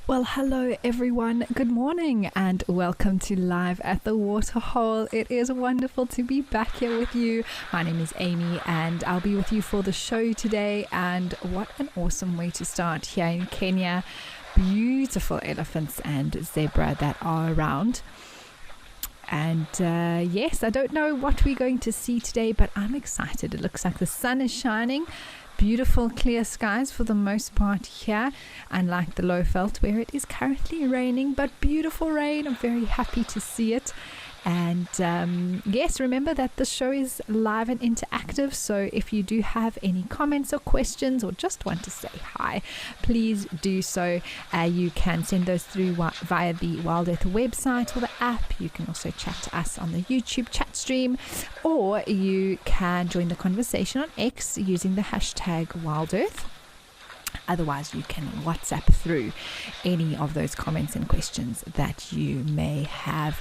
Well, hello everyone. Good morning and welcome to Live at the Waterhole. It is wonderful to be back here with you. My name is Amy and I'll be with you for the show today. And what an awesome way to start here in Kenya. Beautiful elephants and zebra that are around. And yes, I don't know what we're going to see today, but I'm excited. It looks like the sun is shining. Beautiful clear skies for the most part here, unlike the Lowveld where it is currently raining, but beautiful rain. I'm very happy to see it. And yes, remember that the show is live and interactive, so if you do have any comments or questions or just want to say hi, please do so. You can send those through via the Wild Earth website or the app. You can also chat to us on the YouTube chat stream, or you can join the conversation on X using the hashtag WildEarth. Otherwise, you can WhatsApp through any of those comments and questions that you may have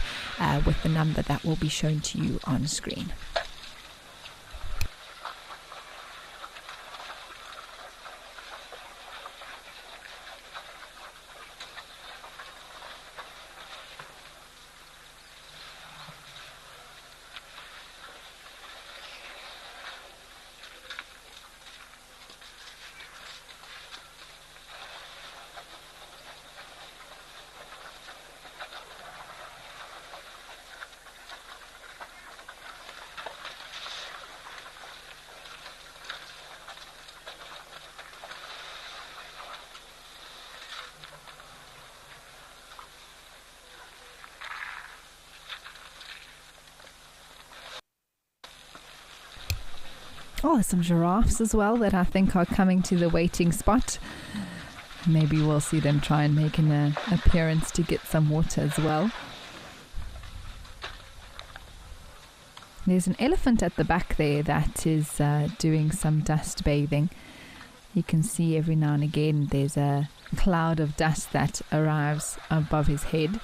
with the number that will be shown to you on screen. Oh, there's some giraffes as well that I think are coming to the waiting spot. Maybe we'll see them try and make an appearance to get some water as well. There's an elephant at the back there that is doing some dust bathing. You can see every now and again there's a cloud of dust that arrives above his head.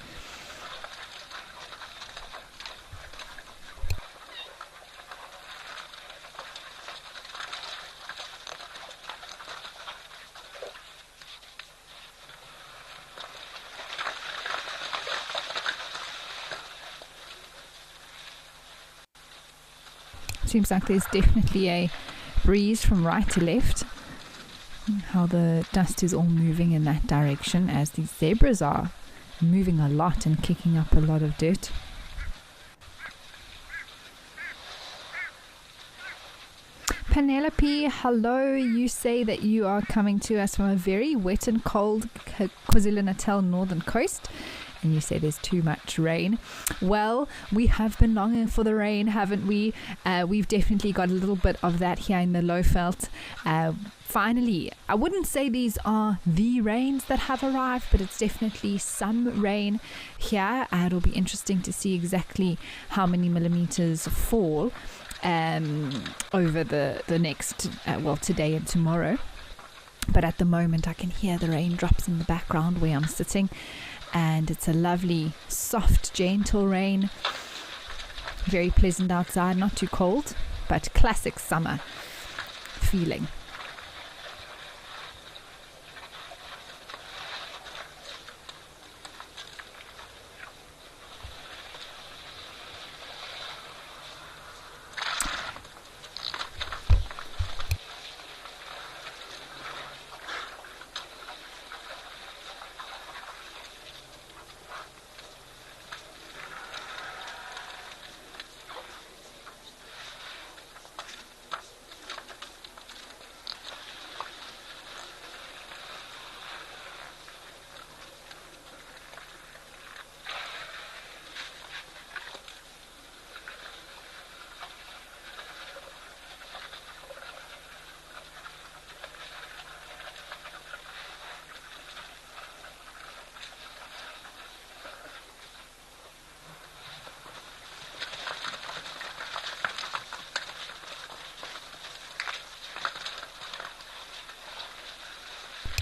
Seems like there's definitely a breeze from right to left. How the dust is all moving in that direction as these zebras are moving a lot and kicking up a lot of dirt. Penelope, hello. You say that you are coming to us from a very wet and cold KwaZulu-Natal northern coast. And you say there's too much rain. Well, we have been longing for the rain, haven't we? We've definitely got a little bit of that here in the Lowveld. Finally, I wouldn't say these are the rains that have arrived, but it's definitely some rain here. It'll be interesting to see exactly how many millimeters fall over the next, today and tomorrow. But at the moment, I can hear the raindrops in the background where I'm sitting. And it's a lovely, soft, gentle rain. Very pleasant outside, not too cold, but classic summer feeling.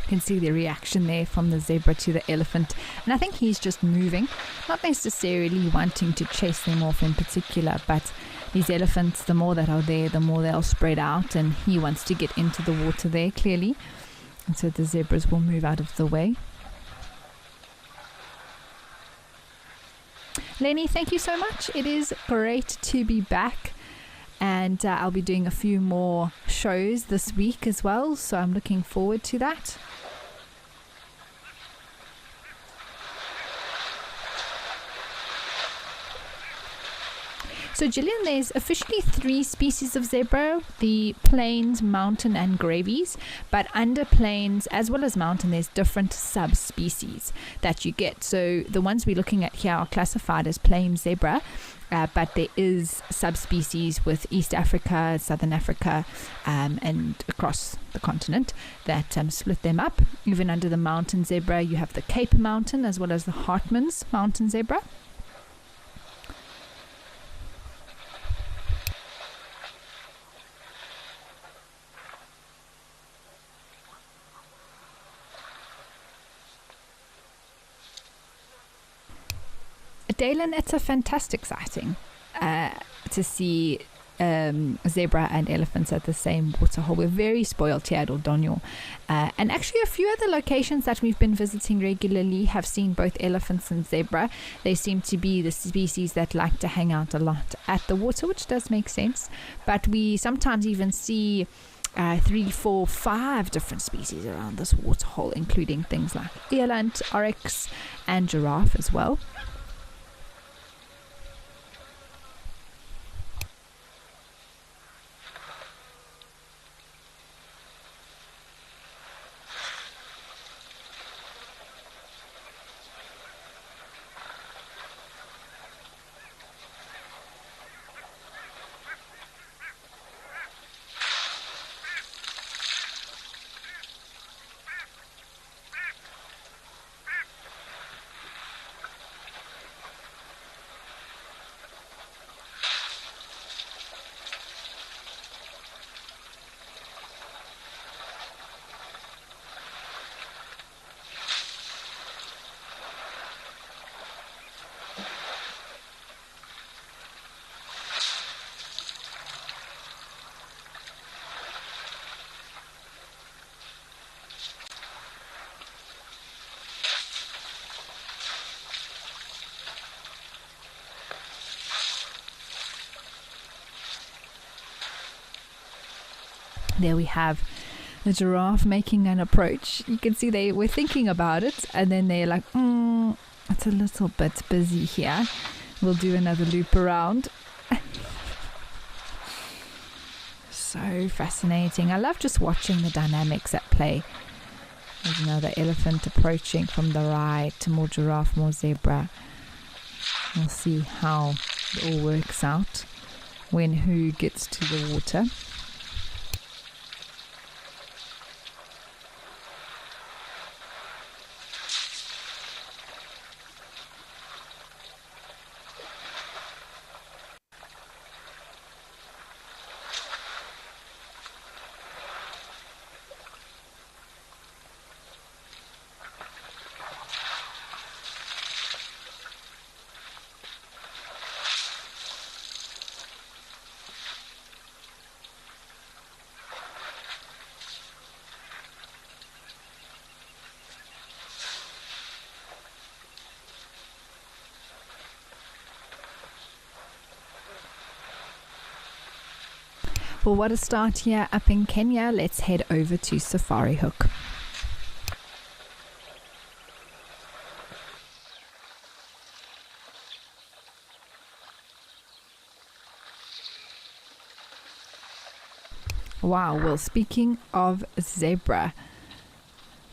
You can see the reaction there from the zebra to the elephant, and I think he's just moving, not necessarily wanting to chase them off in particular, but these elephants, the more that are there, the more they'll spread out, and he wants to get into the water there clearly, and so the zebras will move out of the way. Lenny, thank you so much. It is great to be back. And I'll be doing a few more shows this week as well. So I'm looking forward to that. So Gillian, there's officially 3 species of zebra: the plains, mountain and gravies. But under plains as well as mountain, there's different subspecies that you get. So the ones we're looking at here are classified as plain zebra. But there is subspecies with East Africa, Southern Africa, and across the continent that split them up. Even under the mountain zebra, you have the Cape Mountain as well as the Hartmann's mountain zebra. Dalen, it's a fantastic sighting to see zebra and elephants at the same waterhole. We're very spoiled here at Ordonio. And actually a few other locations that we've been visiting regularly have seen both elephants and zebra. They seem to be the species that like to hang out a lot at the water, which does make sense. But we sometimes even see 3, 4, 5 different species around this waterhole, including things like eland, oryx, and giraffe as well. There we have the giraffe making an approach. You can see they were thinking about it, and then they're like, it's a little bit busy here. We'll do another loop around. So fascinating. I love just watching the dynamics at play. There's another elephant approaching from the right, more giraffe, more zebra. We'll see how it all works out when who gets to the water. Well, what a start here up in Kenya. Let's head over to Safari Hook. Wow, well, speaking of zebra,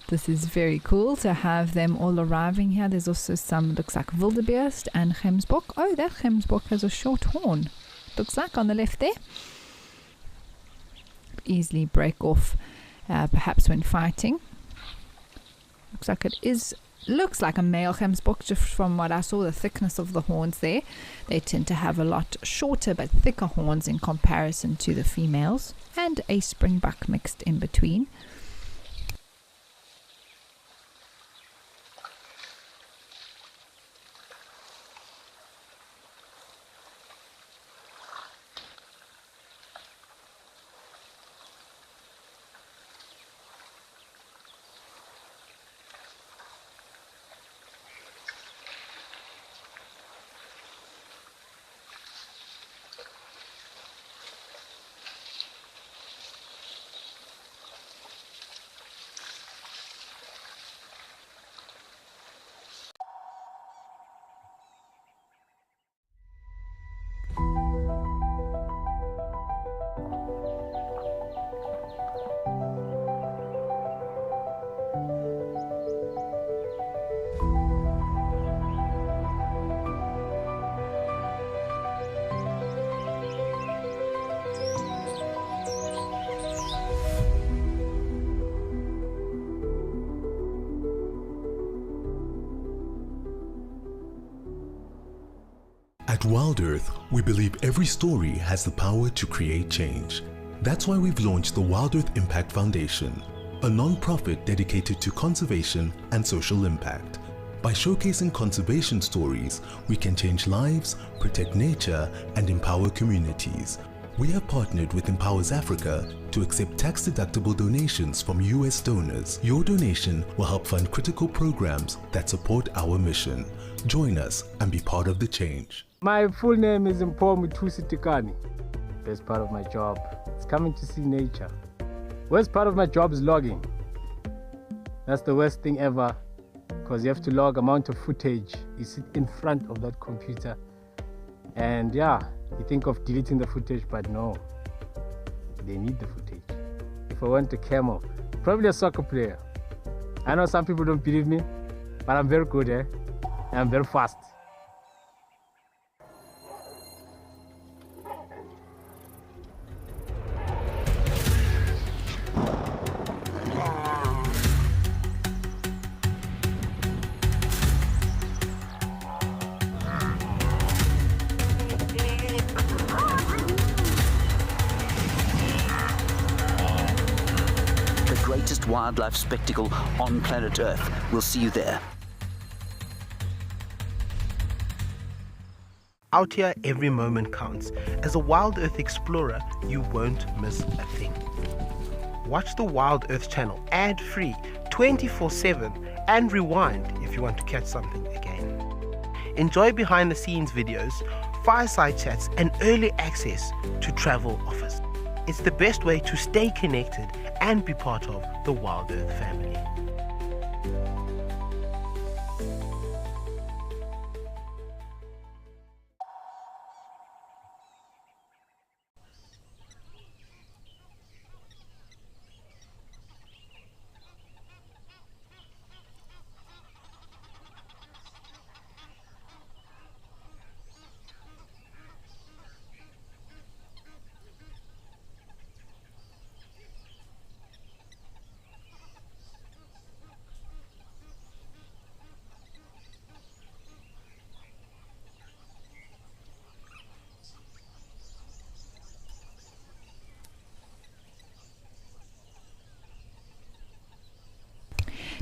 this is very cool to have them all arriving here. There's also some, looks like wildebeest and gemsbok. Oh, that gemsbok has a short horn. Looks like on the left there. Easily break off perhaps when fighting. Looks like it is, looks like a male gemsbok just from what I saw, the thickness of the horns there. They tend to have a lot shorter but thicker horns in comparison to the females, and a springbuck mixed in between. At Wild Earth, we believe every story has the power to create change. That's why we've launched the Wild Earth Impact Foundation, a non-profit dedicated to conservation and social impact. By showcasing conservation stories, we can change lives, protect nature, and empower communities. We have partnered with Empowers Africa to accept tax-deductible donations from US donors. Your donation will help fund critical programs that support our mission. Join us and be part of the change. My full name is Mpho Tikani. Best part of my job is coming to see nature. Worst part of my job is logging. That's the worst thing ever, because you have to log amount of footage. You sit in front of that computer and yeah, you think of deleting the footage, but no, they need the footage. If I want a camel, probably a soccer player. I know some people don't believe me, but I'm very good, and I'm very fast. Greatest wildlife spectacle on planet Earth. We'll see you there. Out here, every moment counts. As a Wild Earth explorer, you won't miss a thing. Watch the Wild Earth channel ad-free 24/7 and rewind if you want to catch something again. Enjoy behind-the-scenes videos, fireside chats, and early access to travel offers. It's the best way to stay connected and be part of the Wild Earth family.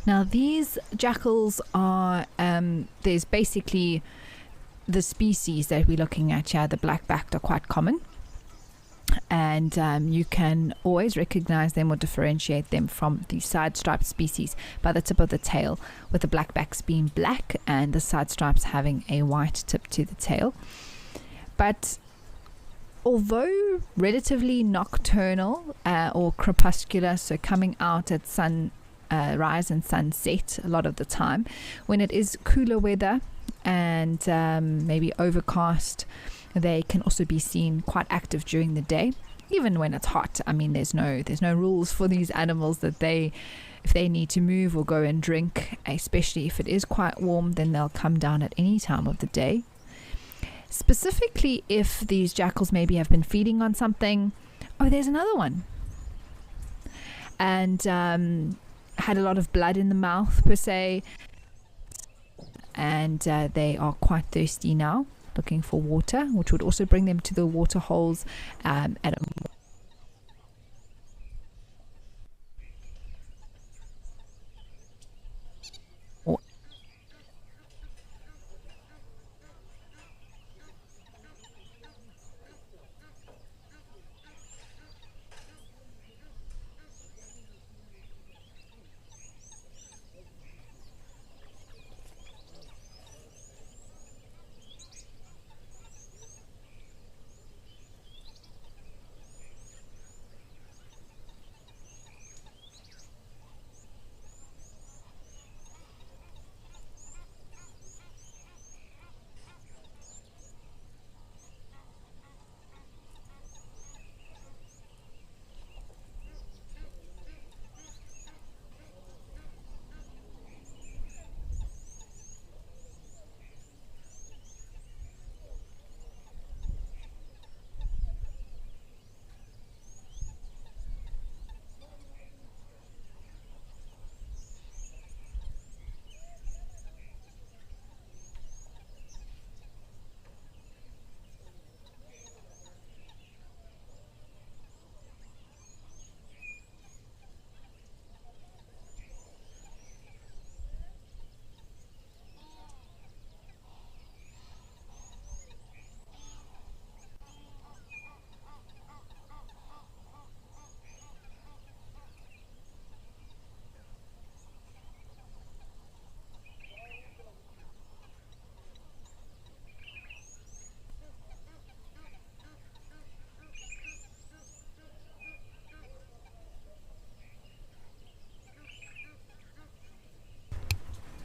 Now these jackals are, there's basically the species that we're looking at here, the black-backed, are quite common. And you can always recognize them or differentiate them from the side-striped species by the tip of the tail, with the blackbacks being black and the side stripes having a white tip to the tail. But although relatively nocturnal or crepuscular, so coming out at rise and sunset a lot of the time, when it is cooler weather and maybe overcast, they can also be seen quite active during the day, even when it's hot. I mean, there's no rules for these animals that if they need to move or go and drink, especially if it is quite warm, then they'll come down at any time of the day. Specifically, if these jackals maybe have been feeding on something. Oh, there's another one. And had a lot of blood in the mouth per se, and they are quite thirsty now, looking for water, which would also bring them to the water holes at a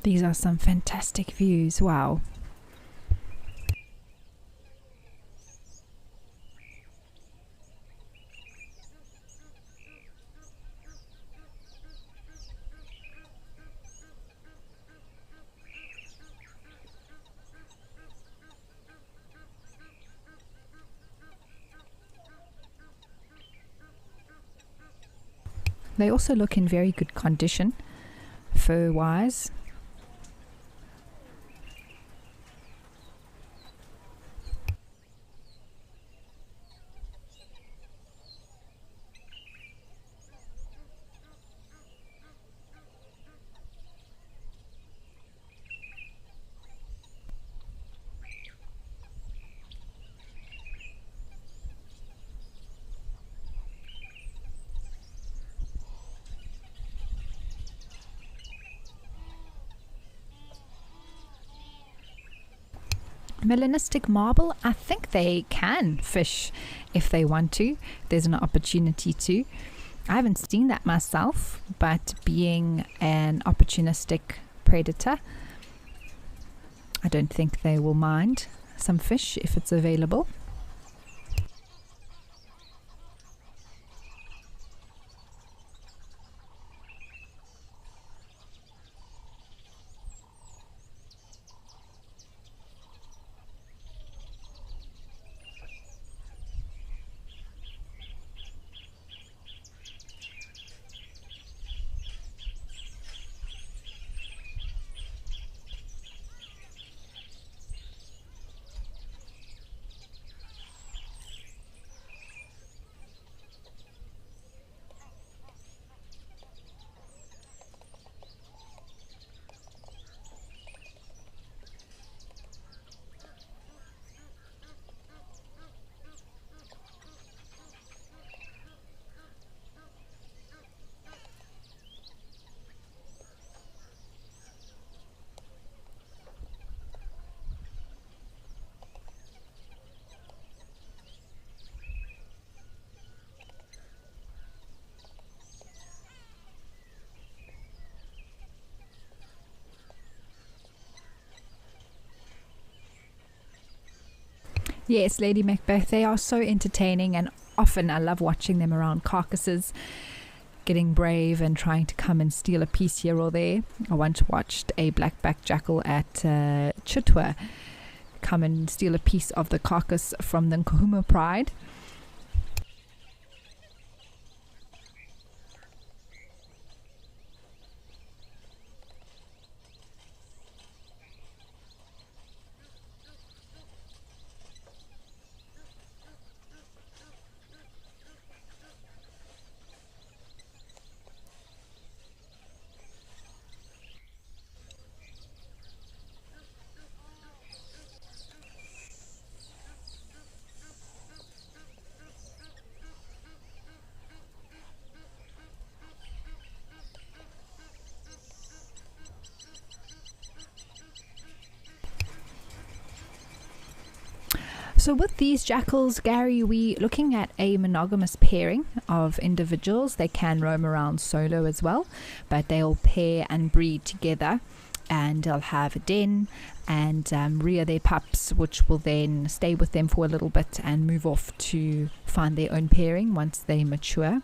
These are some fantastic views. Wow. They also look in very good condition, fur-wise. Melanistic marble, I think they can fish if they want to. There's an opportunity to. I haven't seen that myself, but being an opportunistic predator, I don't think they will mind some fish if it's available. Yes, Lady Macbeth, they are so entertaining, and often I love watching them around carcasses, getting brave and trying to come and steal a piece here or there. I once watched a black-backed jackal at Chitwa come and steal a piece of the carcass from the Nkuhuma Pride. So with these jackals, Gary, we're looking at a monogamous pairing of individuals. They can roam around solo as well, but they'll pair and breed together, and they'll have a den and rear their pups, which will then stay with them for a little bit and move off to find their own pairing once they mature.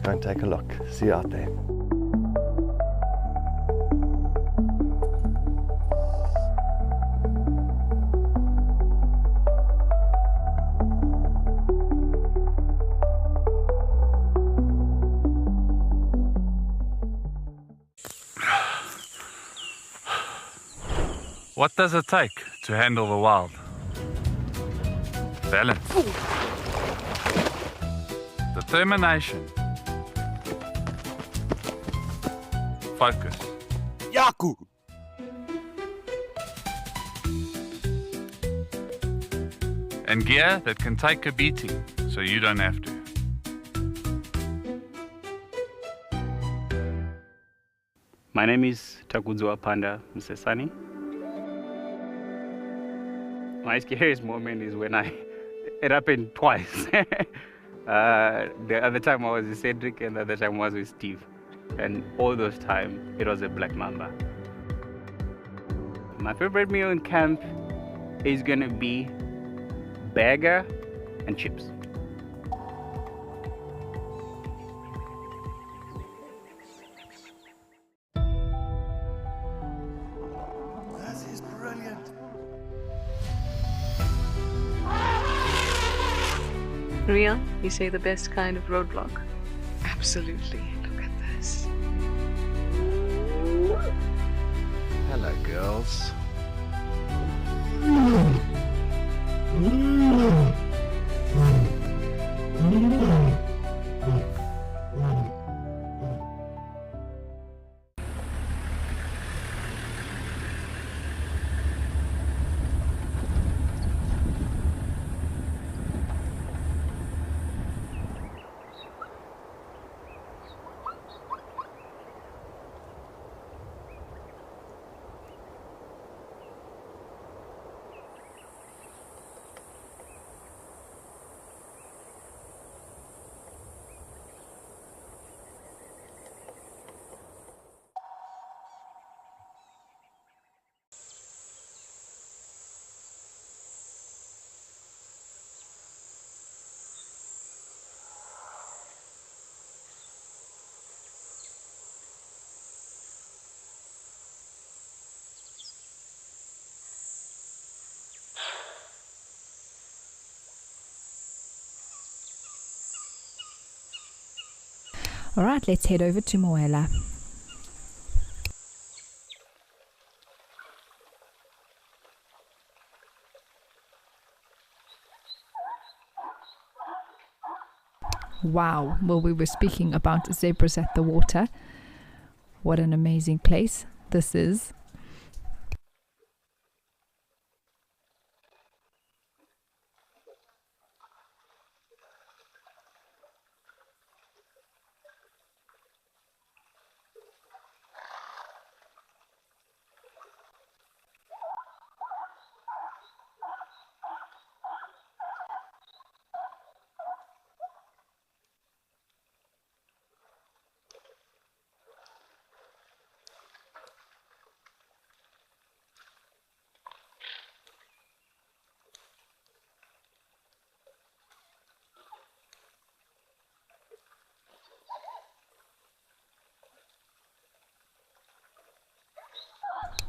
go and take a look. See you out there. What does it take to handle the wild? Balance. Determination. Focus. Yaku! And gear that can take a beating so you don't have to. My name is Takudzwa Panda Msesani. My scariest moment is when it happened twice. The other time I was with Cedric and the other time I was with Steve. And all those times, it was a black mamba. My favorite meal in camp is gonna be burger and chips. That is brilliant. Ria, you say the best kind of roadblock? Absolutely. Look at this. Hello, girls. All right, let's head over to Moela. Wow, well, we were speaking about zebras at the water. What an amazing place this is.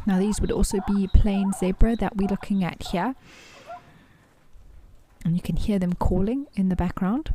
Now these would also be plain zebra that we're looking at here. And you can hear them calling in the background.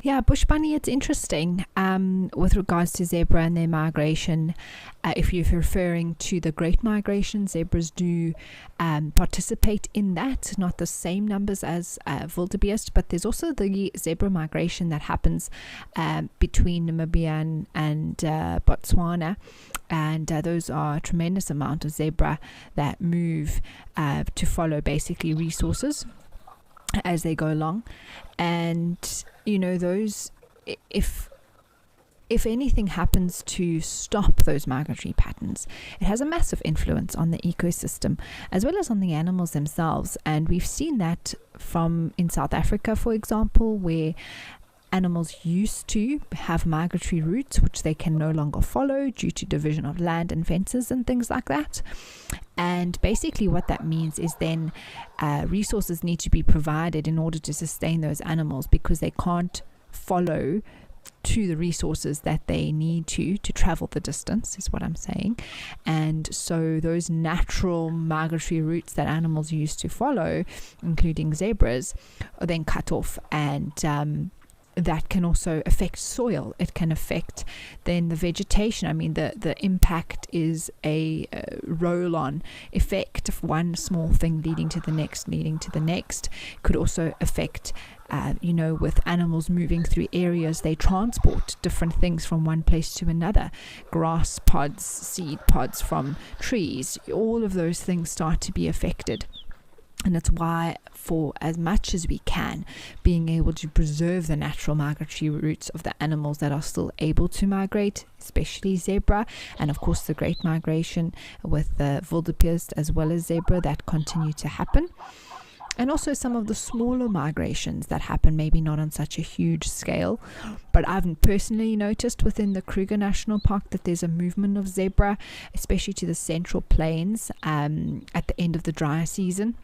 Yeah, bush bunny, it's interesting with regards to zebra and their migration. If you're referring to the Great Migration, zebras do participate in that, not the same numbers as wildebeest, but there's also the zebra migration that happens between Namibia and Botswana, and those are a tremendous amount of zebra that move to follow basically resources as they go along. And those, if anything happens to stop those migratory patterns, it has a massive influence on the ecosystem as well as on the animals themselves. And we've seen that in South Africa, for example, where animals used to have migratory routes which they can no longer follow due to division of land and fences and things like that. And basically what that means is then resources need to be provided in order to sustain those animals, because they can't follow to the resources that they need to travel the distance, is what I'm saying. And so those natural migratory routes that animals used to follow, including zebras, are then cut off. And that can also affect soil. It can affect then the vegetation. I mean, the impact is a roll-on effect of one small thing leading to the next. Could also affect with animals moving through areas, they transport different things from one place to another. Grass pods, seed pods from trees, all of those things start to be affected. And that's why, for as much as we can, being able to preserve the natural migratory routes of the animals that are still able to migrate, especially zebra, and of course the Great Migration with the wildebeest as well as zebra that continue to happen. And also some of the smaller migrations that happen, maybe not on such a huge scale, but I've personally noticed within the Kruger National Park that there's a movement of zebra, especially to the central plains at the end of the dry season,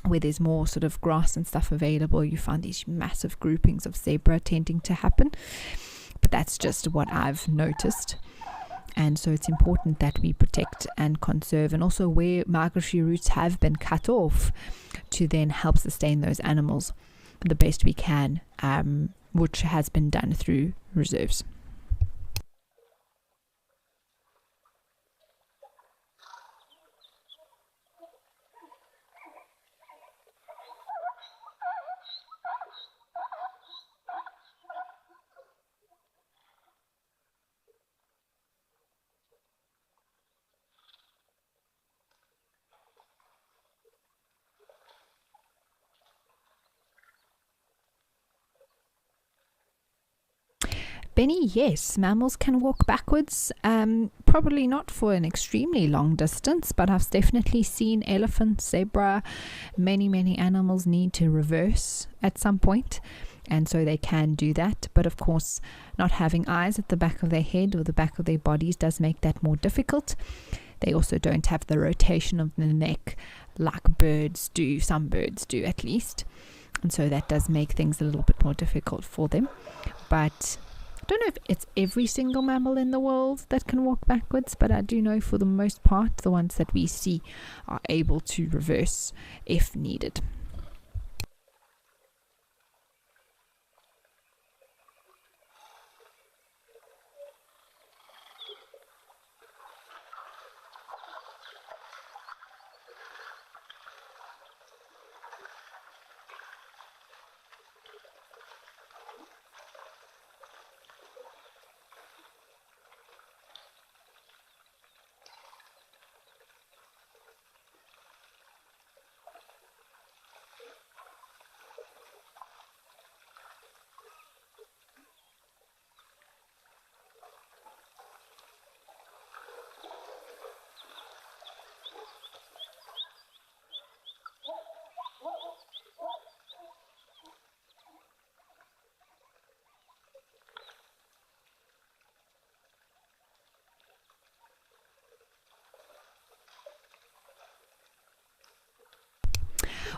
where there's more sort of grass and stuff available. You find these massive groupings of zebra tending to happen, but that's just what I've noticed. And so it's important that we protect and conserve, and also where migratory routes have been cut off, to then help sustain those animals the best we can, which has been done through reserves. Benny, yes, mammals can walk backwards, probably not for an extremely long distance, but I've definitely seen elephants, zebra, many animals need to reverse at some point, and so they can do that. But of course, not having eyes at the back of their head or the back of their bodies does make that more difficult. They also don't have the rotation of the neck like birds do, some birds do at least, and so that does make things a little bit more difficult for them. But I don't know if it's every single mammal in the world that can walk backwards, but I do know for the most part the ones that we see are able to reverse if needed.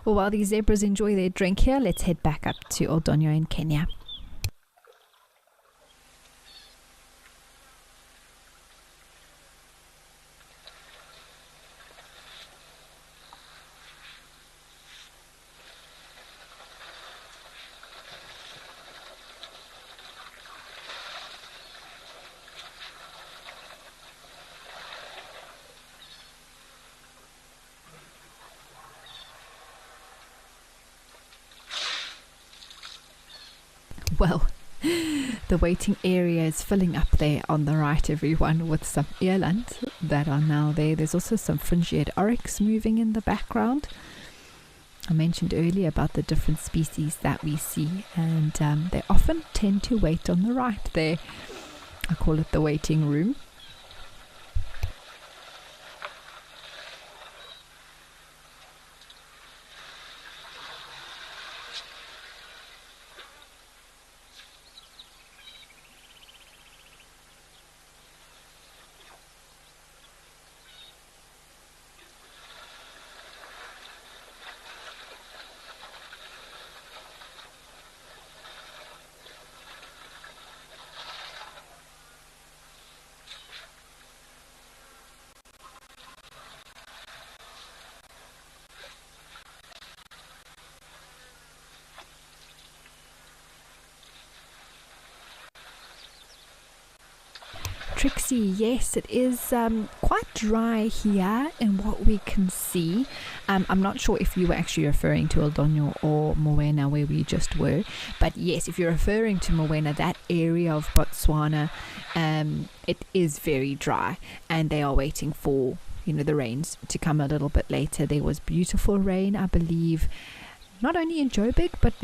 Well, while these zebras enjoy their drink here, let's head back up to Oldonyo in Kenya. Well, the waiting area is filling up there on the right, everyone, with some eland that are now there. There's also some fringe-eared oryx moving in the background. I mentioned earlier about the different species that we see, and they often tend to wait on the right there. I call it the waiting room. Trixie, yes, it is quite dry here in what we can see. I'm not sure if you were actually referring to El Doño or Moena where we just were, but yes, if you're referring to Moena, that area of Botswana, it is very dry, and they are waiting for, the rains to come a little bit later. There was beautiful rain, I believe, not only in Joburg, but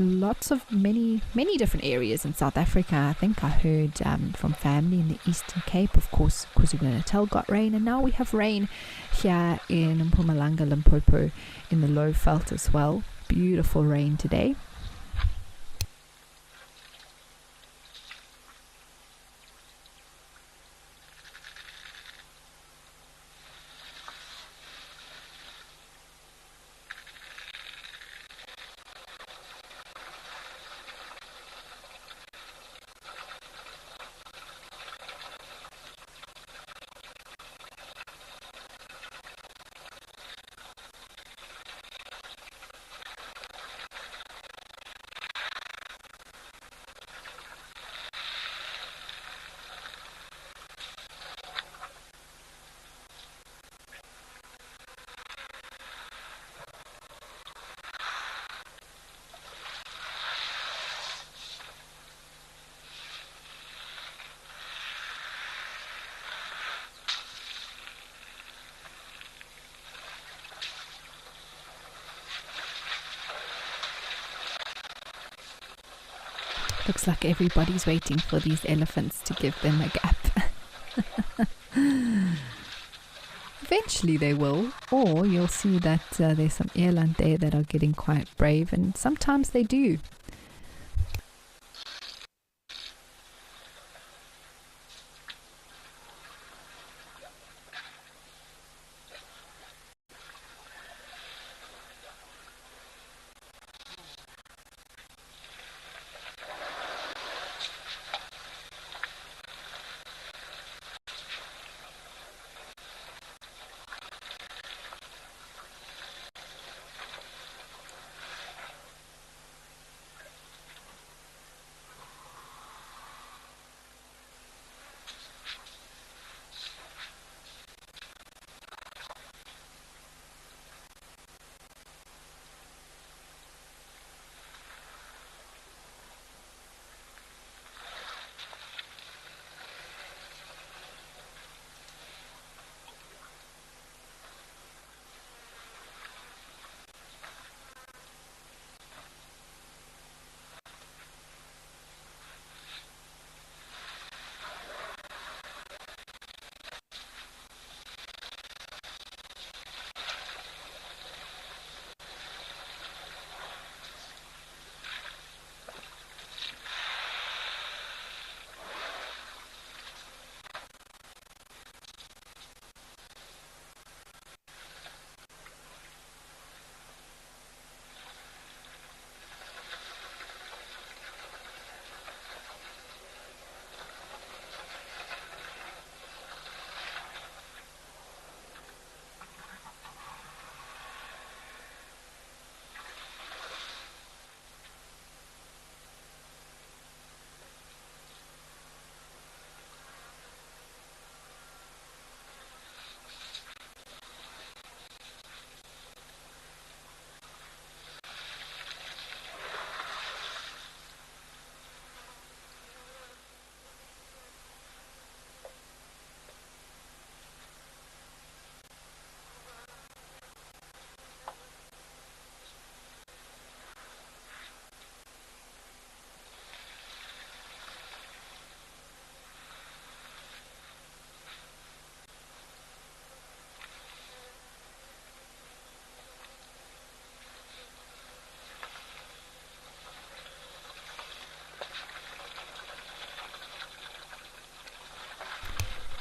many different areas in South Africa. I think I heard from family in the Eastern Cape. Of course, KwaZulu-Natal got rain, and now we have rain here in Mpumalanga, Limpopo, in the low veld as well. Beautiful rain today. Looks like everybody's waiting for these elephants to give them a gap. Eventually they will, or you'll see that there's some eland there that are getting quite brave, and sometimes they do.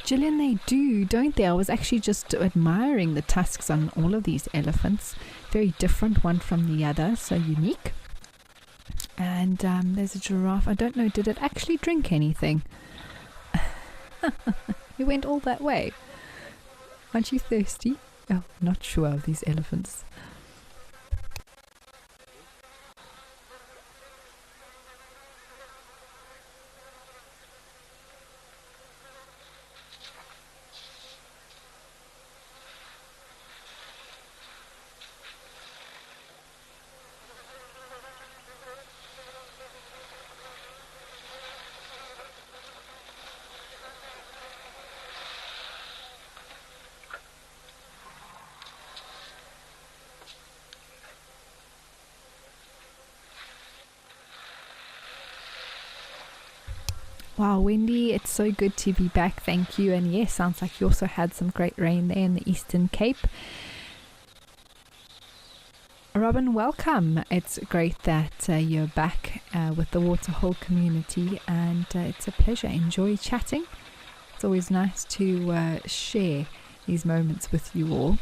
Gillian, they do, don't they? I was actually just admiring the tusks on all of these elephants. Very different one from the other, so unique. And there's a giraffe. I don't know, did it actually drink anything? It went all that way. Aren't you thirsty? Oh, not sure of these elephants. Wow, Wendy, it's so good to be back. Thank you. And yes, sounds like you also had some great rain there in the Eastern Cape. Robin, welcome. It's great that you're back with the Waterhole community, and it's a pleasure. Enjoy chatting. It's always nice to share these moments with you all.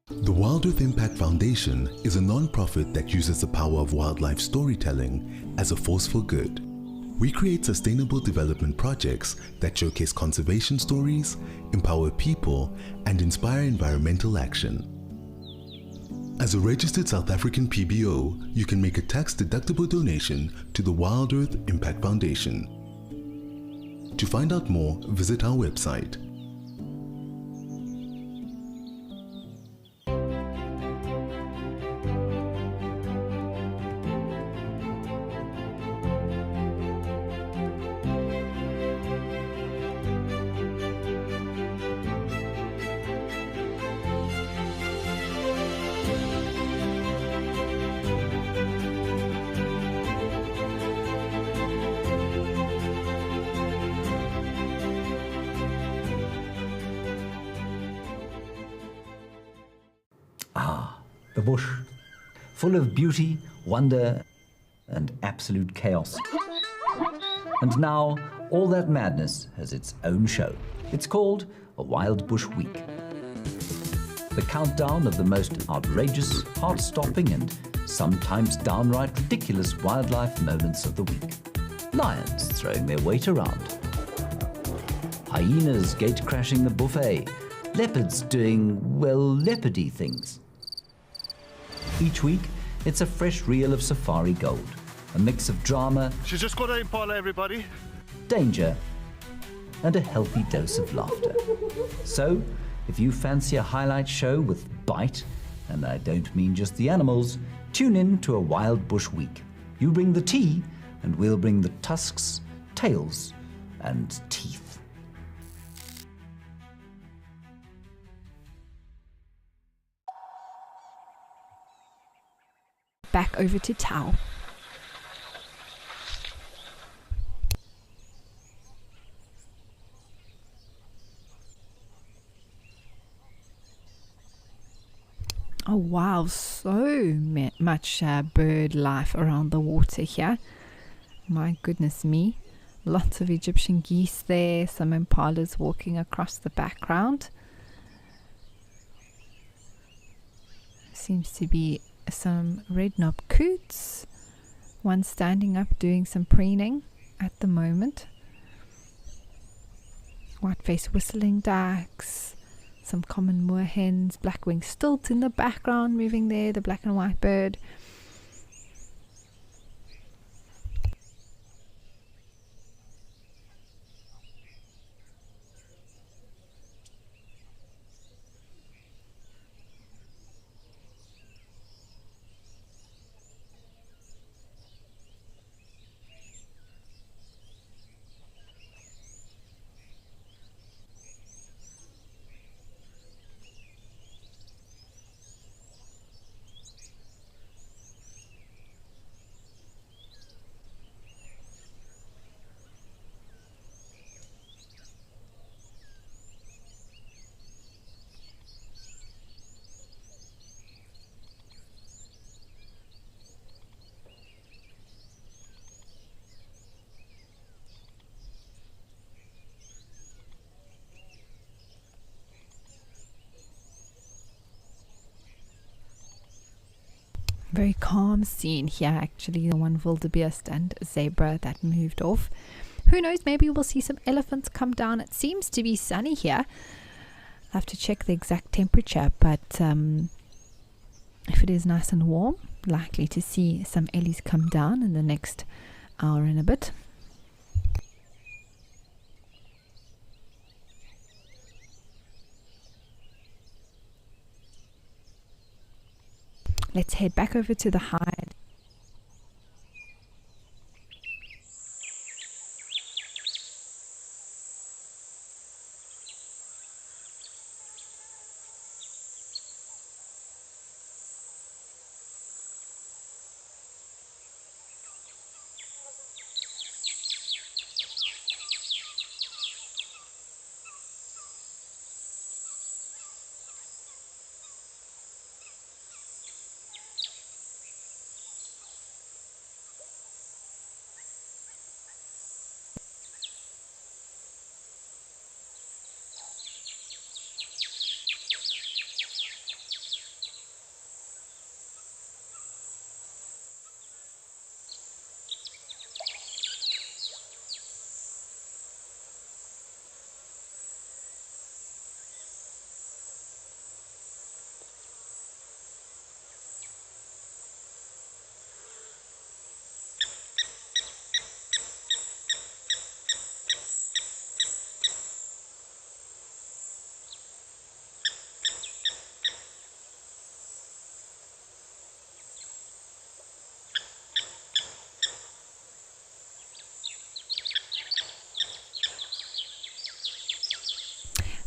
The Wild Earth Impact Foundation is a non-profit that uses the power of wildlife storytelling as a force for good. We create sustainable development projects that showcase conservation stories, empower people, and inspire environmental action. As a registered South African PBO, you can make a tax-deductible donation to the Wild Earth Impact Foundation. To find out more, visit our website. The bush, full of beauty, wonder, and absolute chaos. And now, all that madness has its own show. It's called a Wild Bush Week. The countdown of the most outrageous, heart-stopping, and sometimes downright ridiculous wildlife moments of the week. Lions throwing their weight around. Hyenas gate-crashing the buffet. Leopards doing, well, leopardy things. Each week, it's a fresh reel of safari gold, a mix of drama, She's just got an impala, everybody. danger, and a healthy dose of laughter. So, if you fancy a highlight show with bite, and I don't mean just the animals, tune in to a Wild Bush Week. You bring the tea, and we'll bring the tusks, tails, and teeth. Back over to Tao. Oh wow, so much bird life around the water here. My goodness me. Lots of Egyptian geese there, some impalas walking across the background. Seems to be some red-knobbed coots. One standing up doing some preening. at the moment. White-faced whistling ducks, some common moorhens, black-winged stilt in the background moving there, the black and white bird. Very calm scene here, actually. The one wildebeest and zebra that moved off. Who knows, maybe we'll see some elephants come down. It seems to be sunny here. I'll have to check the exact temperature, but if it is nice and warm, likely to see some ellies come down in the next hour and a bit. Let's head back over to the hide.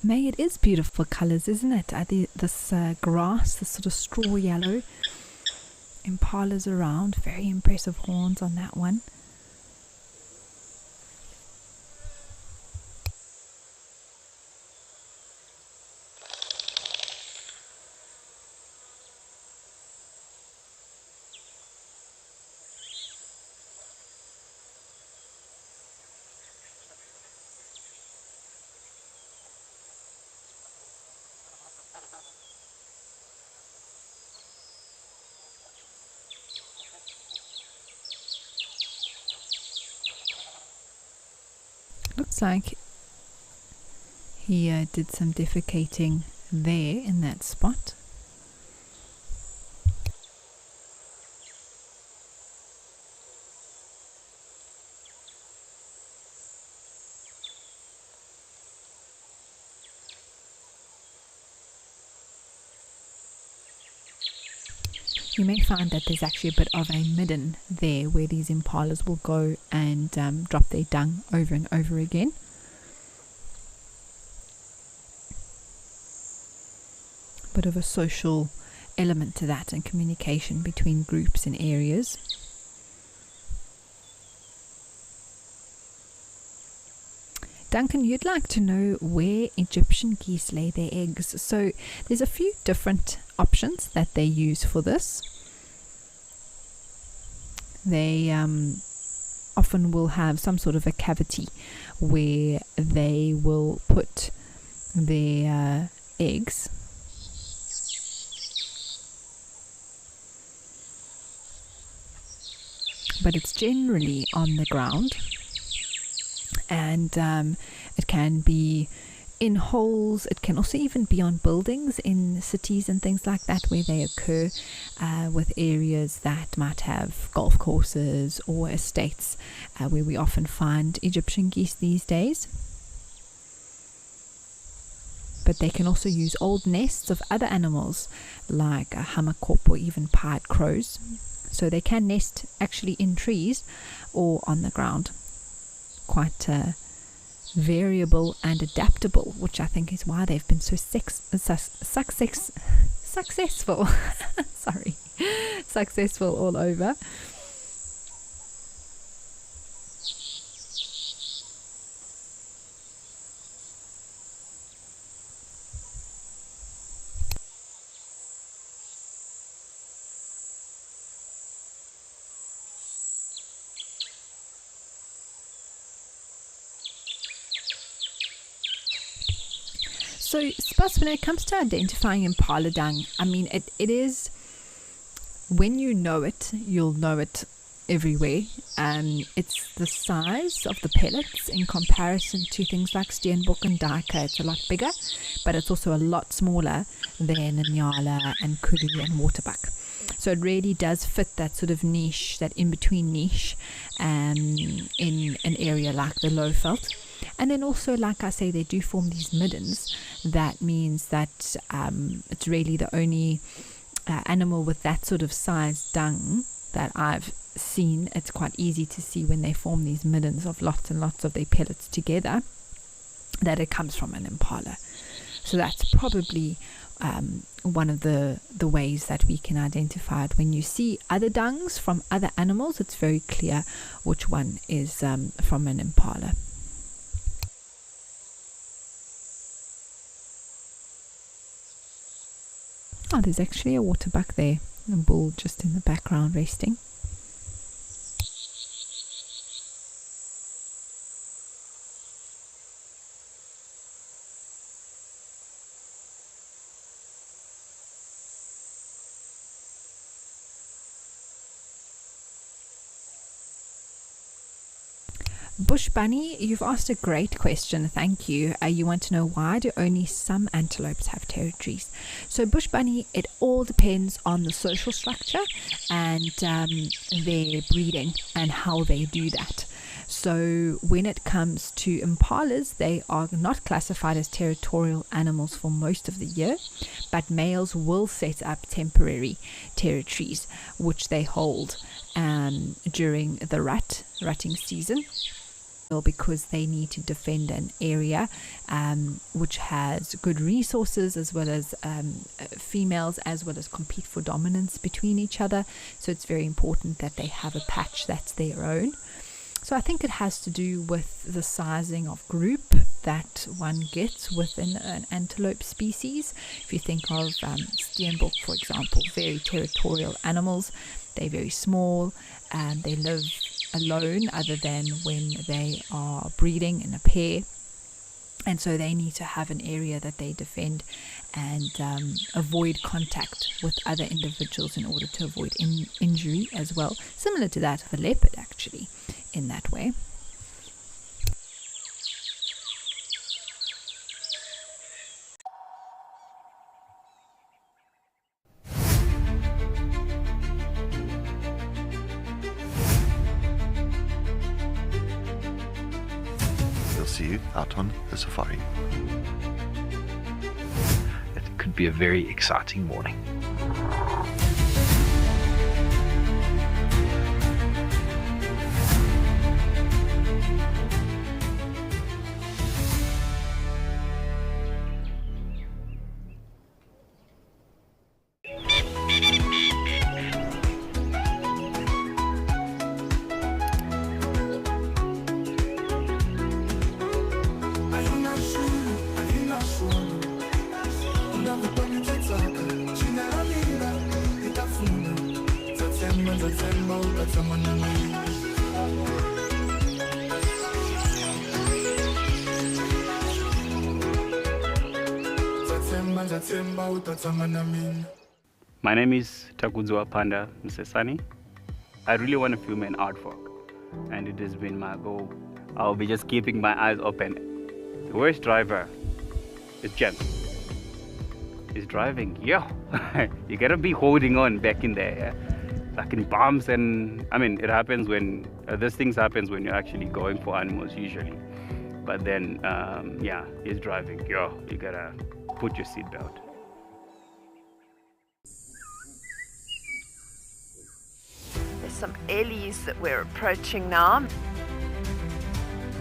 May, it is beautiful colours, isn't it? This grass, this sort of straw yellow. Impalas around, very impressive horns on that one. Looks like he did some defecating there in that spot. You may find that there's actually a bit of a midden there where these impalas will go and drop their dung over and over again. Bit of a social element to that and communication between groups and areas. Duncan, you'd like to know where Egyptian geese lay their eggs. So there's a few different options that they use for this. They often will have some sort of a cavity where they will put their eggs. But it's generally on the ground. and it can be in holes. It can also even be on buildings in cities and things like that, where they occur with areas that might have golf courses or estates, where we often find Egyptian geese these days. But they can also use old nests of other animals like a hammerkop or even pied crows. So they can nest actually in trees or on the ground. Quite variable and adaptable, which I think is why they've been so successful. Sorry, successful all over. So, Spas, when it comes to identifying impala dung, I mean, it is, when you know it, you'll know it everywhere. It's the size of the pellets in comparison to things like steenbok and duiker. It's a lot bigger, but it's also a lot smaller than nyala and kudu and waterbuck. So it really does fit that sort of niche, that in-between niche in an area like the Lowveld. And then also, like I say, they do form these middens. That means that it's really the only animal with that sort of size dung that I've seen. It's quite easy to see when they form these middens of lots and lots of their pellets together that it comes from an impala. So that's probably one of the ways that we can identify it. When you see other dungs from other animals, it's very clear which one is from an impala. Oh, there's actually a waterbuck there, a bull just in the background resting. Bush Bunny, you've asked a great question. Thank you. You want to know, why do only some antelopes have territories? So Bush Bunny, it all depends on the social structure and their breeding and how they do that. So when it comes to impalas, they are not classified as territorial animals for most of the year, but males will set up temporary territories which they hold during the rutting season, because they need to defend an area which has good resources, as well as females, as well as compete for dominance between each other. So it's very important that they have a patch that's their own. So I think it has to do with the sizing of group that one gets within an antelope species. If you think of steenbok, for example, very territorial animals. They're very small and they live alone other than when they are breeding in a pair, and so they need to have an area that they defend and avoid contact with other individuals in order to avoid injury as well, similar to that of a leopard actually in that way. See you out on the safari. It could be a very exciting morning. My name is Takudzwa Panda Msesani. I really want to film an artwork, and it has been my goal I'll be just keeping my eyes open. The worst driver is Jem. He's driving, yeah. You gotta be holding on back in there, yeah? Like in bumps, and I mean, it happens when these things happens when you're actually going for animals usually. But then, yeah, he's driving, yeah. You gotta put your seatbelt. There's some ellies that we're approaching now.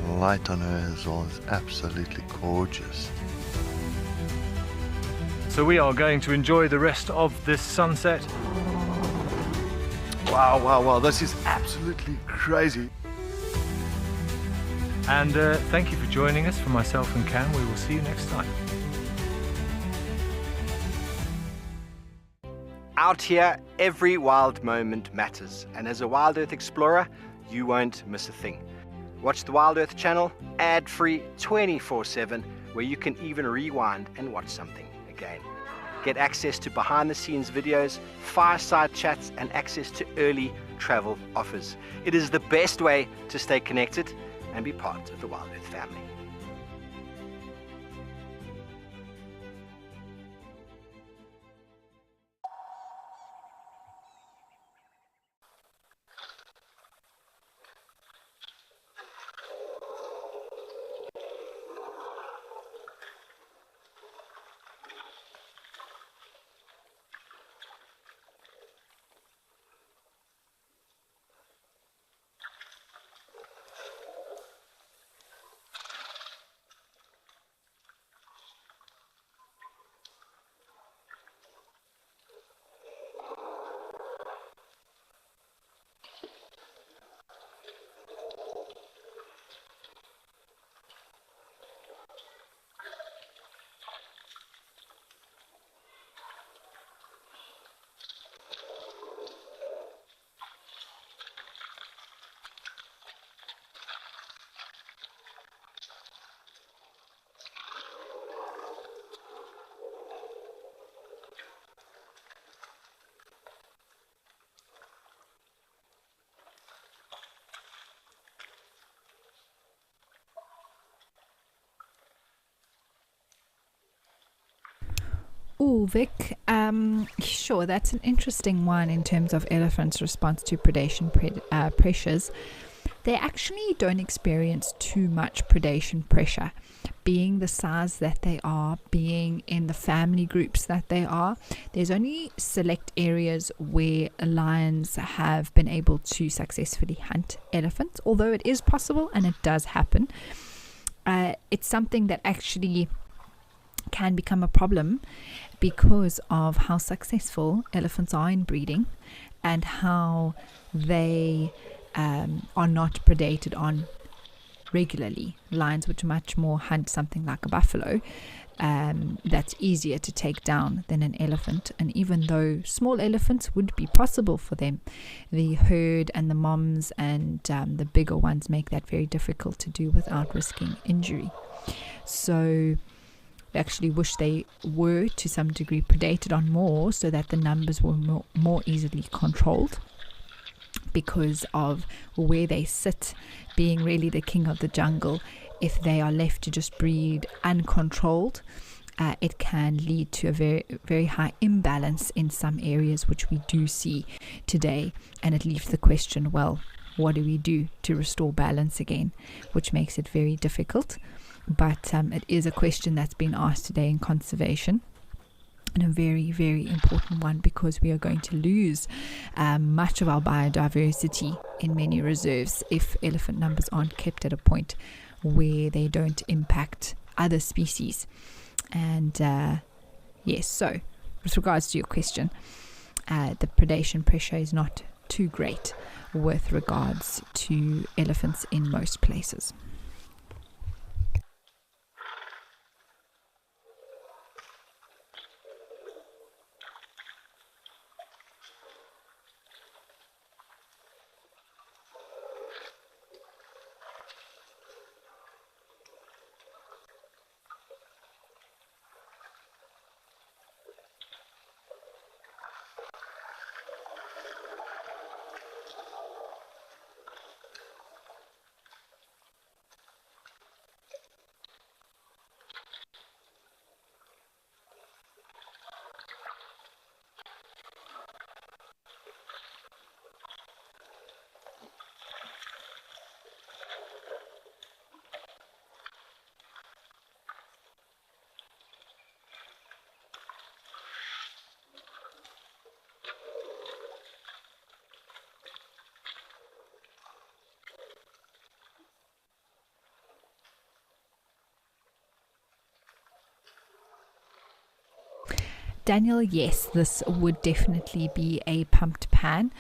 The light on her as well is absolutely gorgeous. So we are going to enjoy the rest of this sunset. Wow, wow, wow, this is absolutely crazy. And thank you for joining us. For myself and Cam, we will see you next time. Out here, every wild moment matters, and as a Wild Earth explorer, you won't miss a thing. Watch the Wild Earth channel, ad-free 24/7, where you can even rewind and watch something again. Get access to behind-the-scenes videos, fireside chats, and access to early travel offers. It is the best way to stay connected and be part of the Wild Earth family. Oh, Vic, sure, that's an interesting one in terms of elephants' response to predation pressures. They actually don't experience too much predation pressure. Being the size that they are, being in the family groups that they are, there's only select areas where lions have been able to successfully hunt elephants, although it is possible and it does happen. It's something that actually can become a problem because of how successful elephants are in breeding and how they are not predated on regularly. Lions would much more hunt something like a buffalo that's easier to take down than an elephant. And even though small elephants would be possible for them, the herd and the moms and the bigger ones make that very difficult to do without risking injury. So we actually wish they were to some degree predated on more so that the numbers were more easily controlled, because of where they sit being really the king of the jungle. If they are left to just breed uncontrolled, it can lead to a very, very high imbalance in some areas, which we do see today. And it leaves the question, well, what do we do to restore balance again? Which makes it very difficult. But it is a question that's been asked today in conservation, and a very, very important one, because we are going to lose much of our biodiversity in many reserves if elephant numbers aren't kept at a point where they don't impact other species. And yes, so with regards to your question, the predation pressure is not too great with regards to elephants in most places. Daniel, yes, this would definitely be a pumped pan.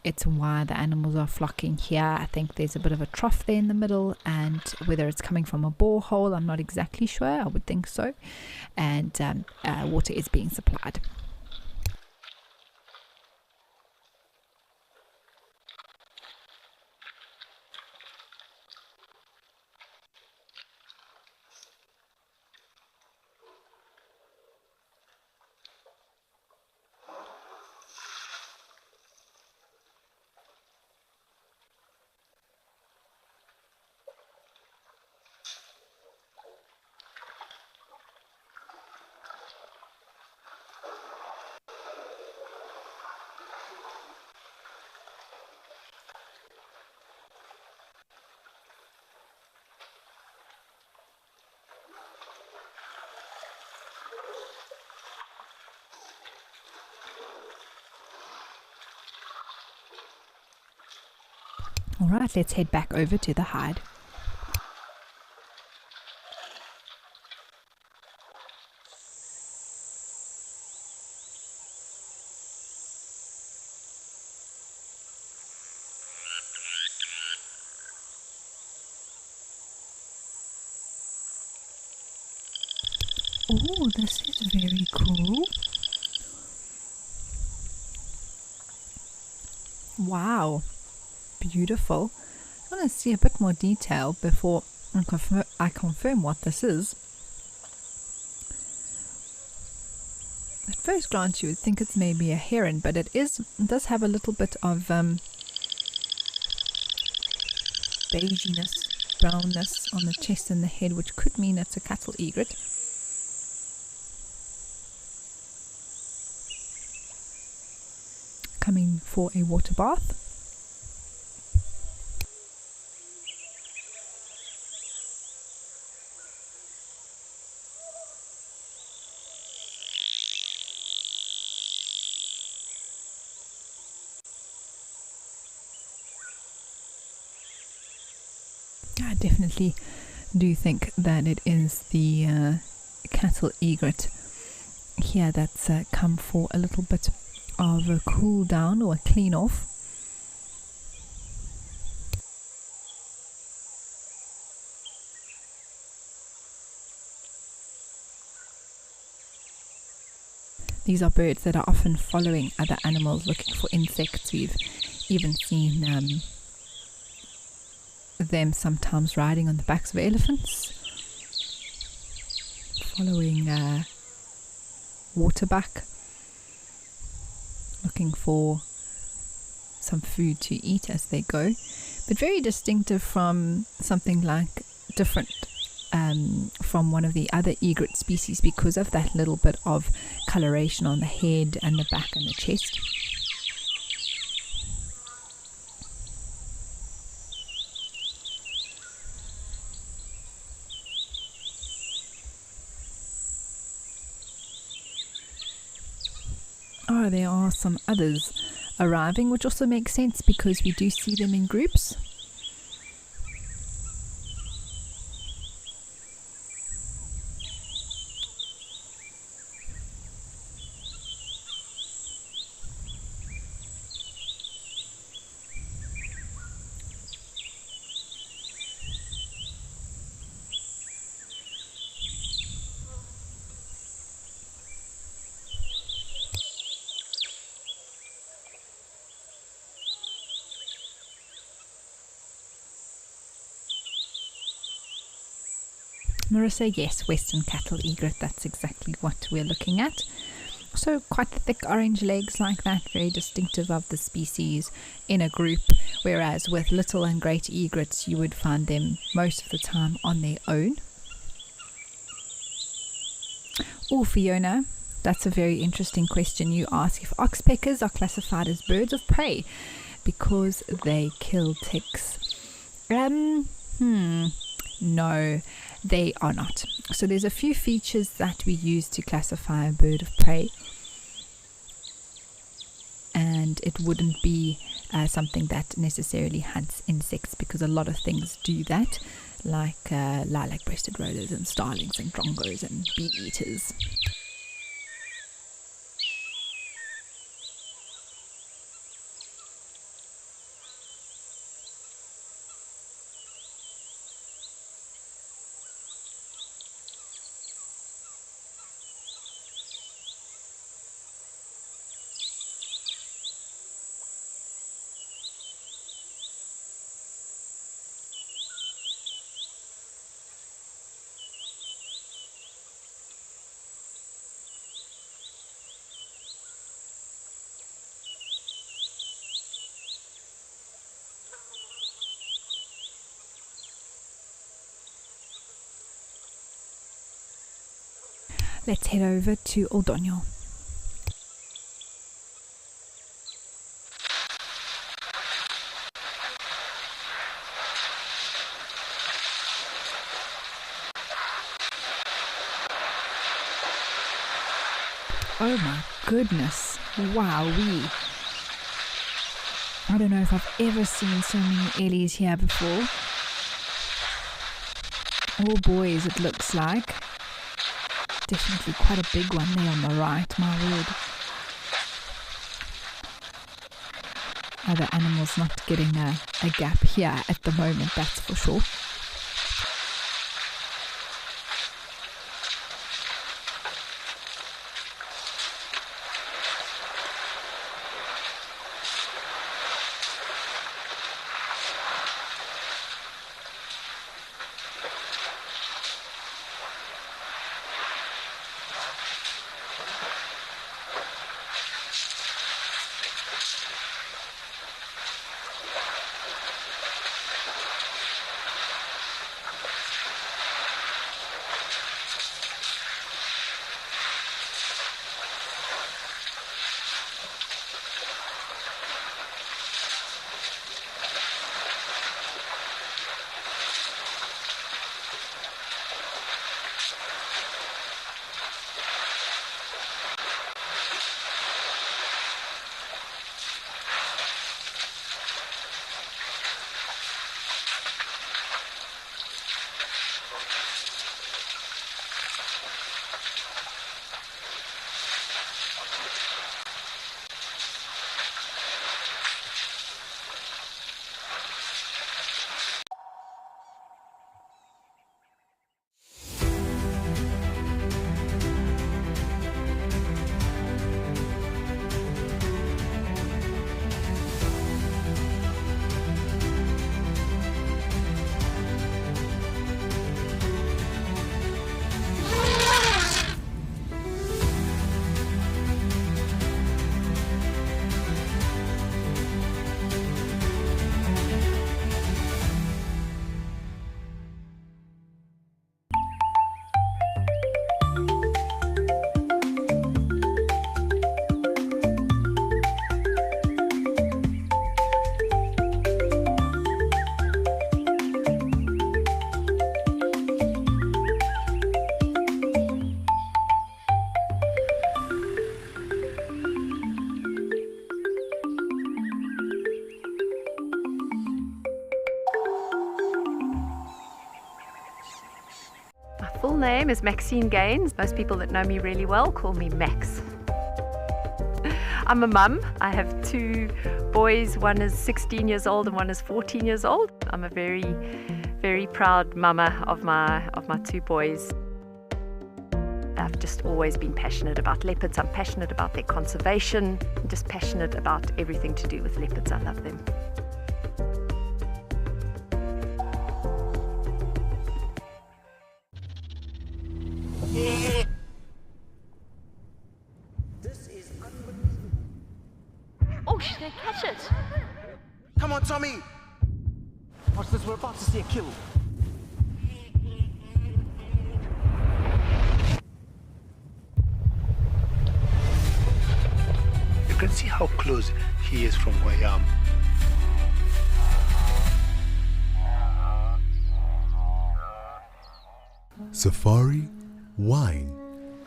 It's why the animals are flocking here. I think there's a bit of a trough there in the middle, and whether it's coming from a borehole, I'm not exactly sure. I would think so. And water is being supplied. Alright, let's head back over to the hide. Oh, this is very cool. Wow. Beautiful. I want to see a bit more detail before I confirm what this is. At first glance you would think it's maybe a heron, but it does have a little bit of beiginess, brownness on the chest and the head, which could mean it's a cattle egret. Coming for a water bath. I definitely do think that it is the cattle egret here that's come for a little bit of a cool down or a clean off. These are birds that are often following other animals looking for insects. We've even seen them sometimes riding on the backs of elephants, following waterbuck, looking for some food to eat as they go, but very distinctive from something like different from one of the other egret species because of that little bit of coloration on the head and the back and the chest. Oh, there are some others arriving, which also makes sense because we do see them in groups. Marissa, yes, western cattle egret, that's exactly what we're looking at. So quite thick orange legs like that, very distinctive of the species in a group, whereas with little and great egrets you would find them most of the time on their own. Oh, Fiona, that's a very interesting question. You ask if oxpeckers are classified as birds of prey because they kill ticks. No, they are not. So there's a few features that we use to classify a bird of prey, and it wouldn't be something that necessarily hunts insects, because a lot of things do that, like lilac-breasted rollers and starlings and drongos and bee eaters. let's head over to Oldonyo. Oh my goodness, wowee. I don't know if I've ever seen so many ellies here before. All boys, it looks like. Definitely quite a big one there on the right, my word. Other animals not getting a gap here at the moment, that's for sure. Full name is Maxine Gaines. Most people that know me really well call me Max. I'm a mum. I have two boys. One is 16 years old and one is 14 years old. I'm a very, very proud mama of my two boys. I've just always been passionate about leopards. I'm passionate about their conservation. I'm just passionate about everything to do with leopards. I love them. Oh, she's gonna catch it. Come on, Tommy. Watch this, we're about to see a kill. You can see how close he is from where I am. Safari, wine,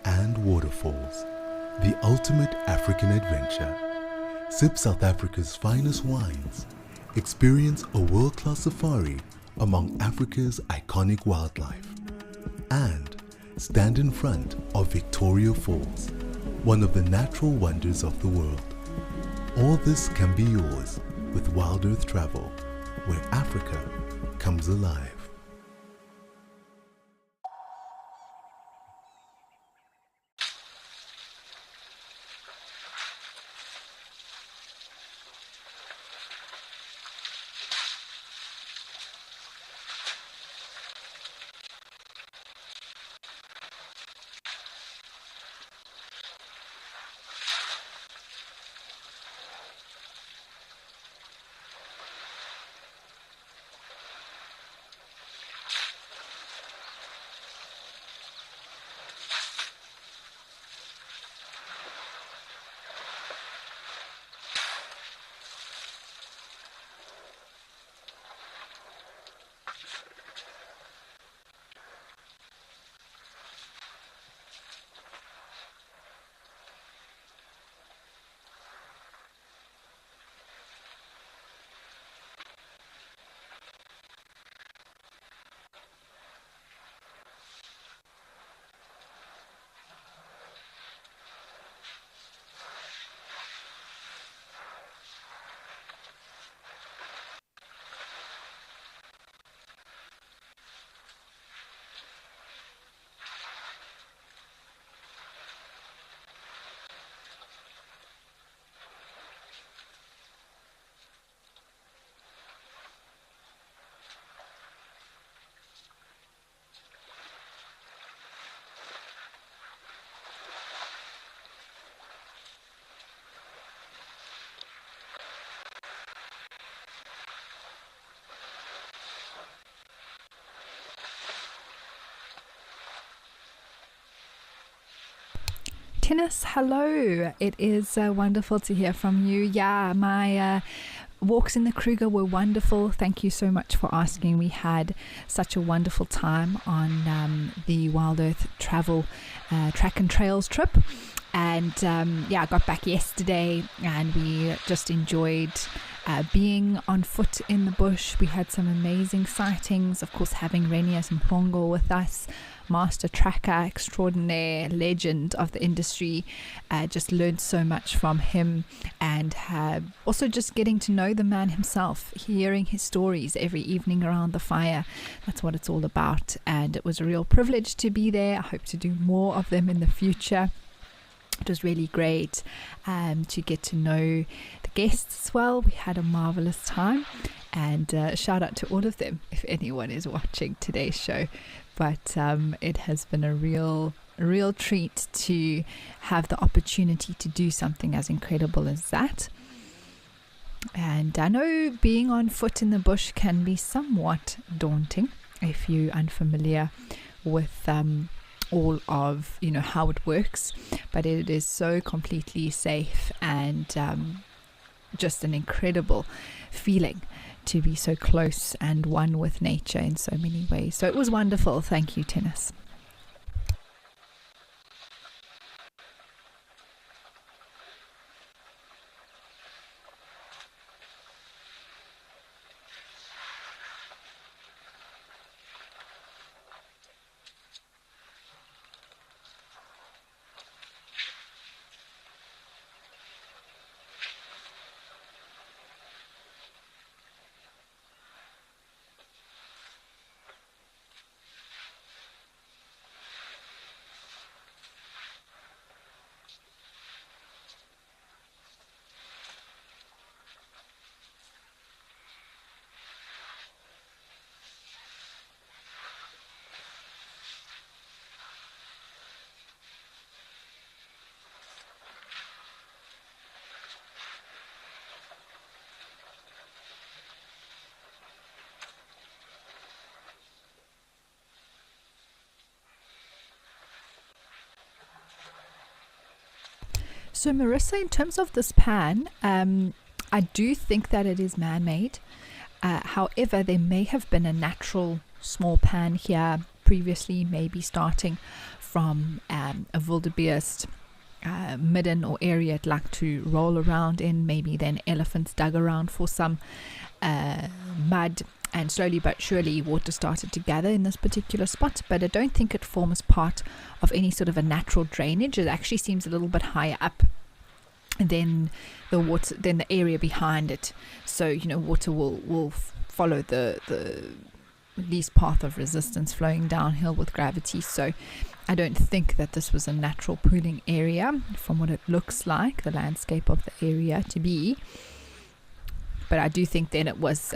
and waterfalls. The ultimate African adventure. Sip South Africa's finest wines. Experience a world-class safari among Africa's iconic wildlife. And stand in front of Victoria Falls, one of the natural wonders of the world. All this can be yours with Wild Earth Travel, where Africa comes alive. Tinnis, hello. It is wonderful to hear from you. Yeah, my walks in the Kruger were wonderful. Thank you so much for asking. We had such a wonderful time on the Wild Earth Travel Track and Trails trip. And I got back yesterday and we just enjoyed being on foot in the bush. We had some amazing sightings. Of course, having Renius Mpongo with us, master tracker extraordinaire, legend of the industry. Just learned so much from him, and also just getting to know the man himself, hearing his stories every evening around the fire. That's what it's all about, and it was a real privilege to be there. I hope to do more of them in the future. It was really great to get to know the guests as well. We had a marvelous time, and shout out to all of them if anyone is watching today's show. But it has been a real treat to have the opportunity to do something as incredible as that. And I know being on foot in the bush can be somewhat daunting if you're unfamiliar with all of how it works, but it is so completely safe and just an incredible feeling to be so close and one with nature in so many ways. So it was wonderful. Thank you, Tinnis. So Marissa, in terms of this pan, I do think that it is man-made. However, there may have been a natural small pan here previously, maybe starting from a wildebeest midden or area it'd like to roll around in. Maybe then elephants dug around for some mud, and slowly but surely water started to gather in this particular spot. But I don't think it forms part of any sort of a natural drainage. It actually seems a little bit higher up than the water, than the area behind it. So water will follow the least path of resistance, flowing downhill with gravity. So I don't think that this was a natural pooling area from what it looks like, the landscape of the area to be. But I do think then it was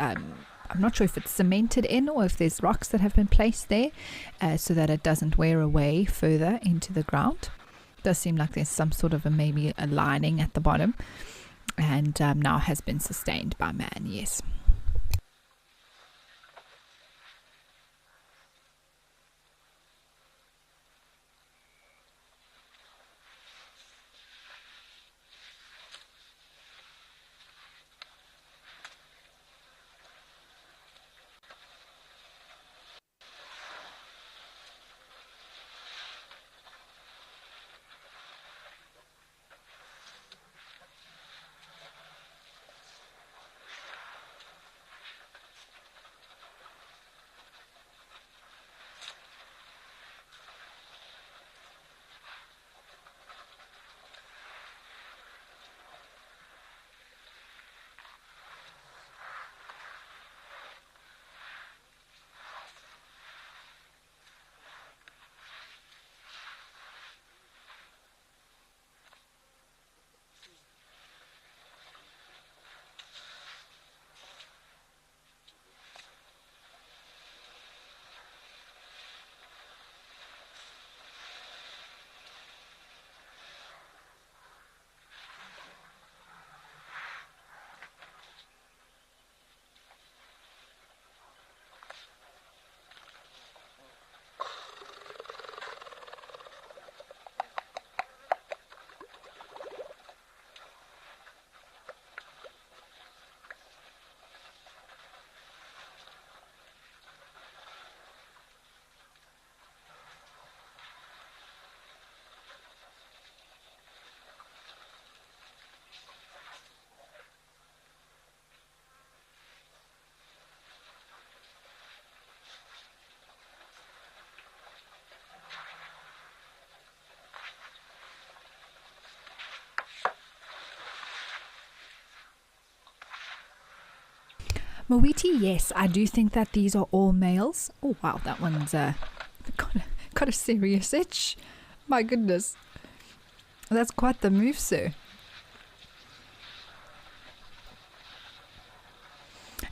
I'm not sure if it's cemented in or if there's rocks that have been placed there so that it doesn't wear away further into the ground. It does seem like there's some sort of maybe a lining at the bottom, and now has been sustained by man, yes. Moiti, yes, I do think that these are all males. Oh wow, that one's got a serious itch. My goodness. That's quite the move, sir.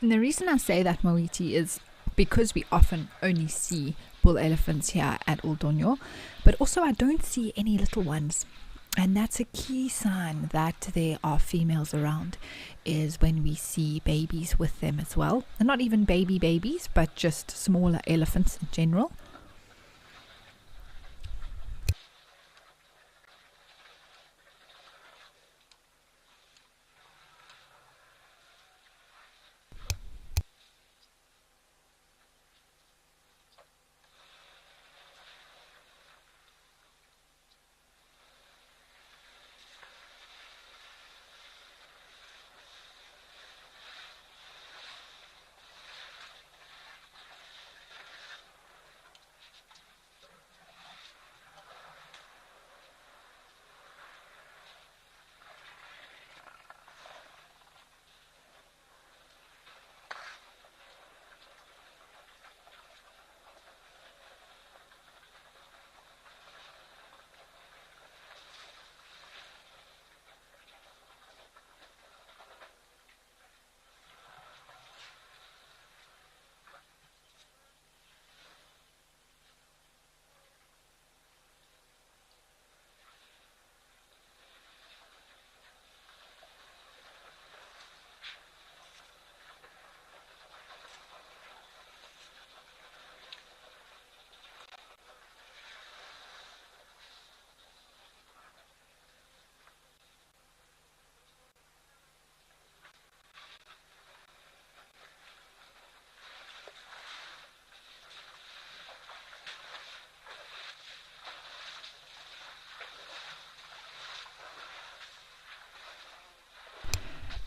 And the reason I say that, Moiti, is because we often only see bull elephants here at Oldonyo, but also I don't see any little ones. And that's a key sign that there are females around, is when we see babies with them as well. And not even babies, but just smaller elephants in general.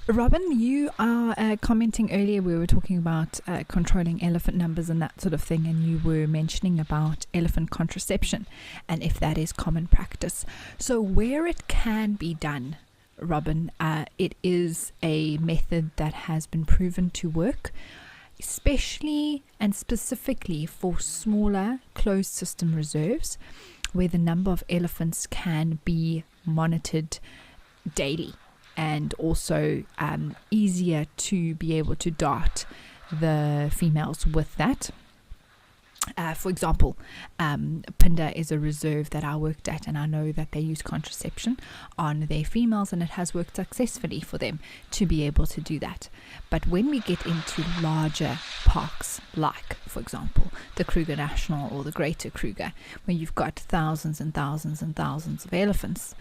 Robin, you are commenting earlier, we were talking about controlling elephant numbers and that sort of thing, and you were mentioning about elephant contraception and if that is common practice. So where it can be done, Robin, it is a method that has been proven to work, especially and specifically for smaller closed system reserves where the number of elephants can be monitored daily, and also easier to be able to dart the females with that. For example, Pinda is a reserve that I worked at, and I know that they use contraception on their females, and it has worked successfully for them to be able to do that. But when we get into larger parks, like, for example, the Kruger National or the Greater Kruger, where you've got thousands and thousands and thousands of elephants,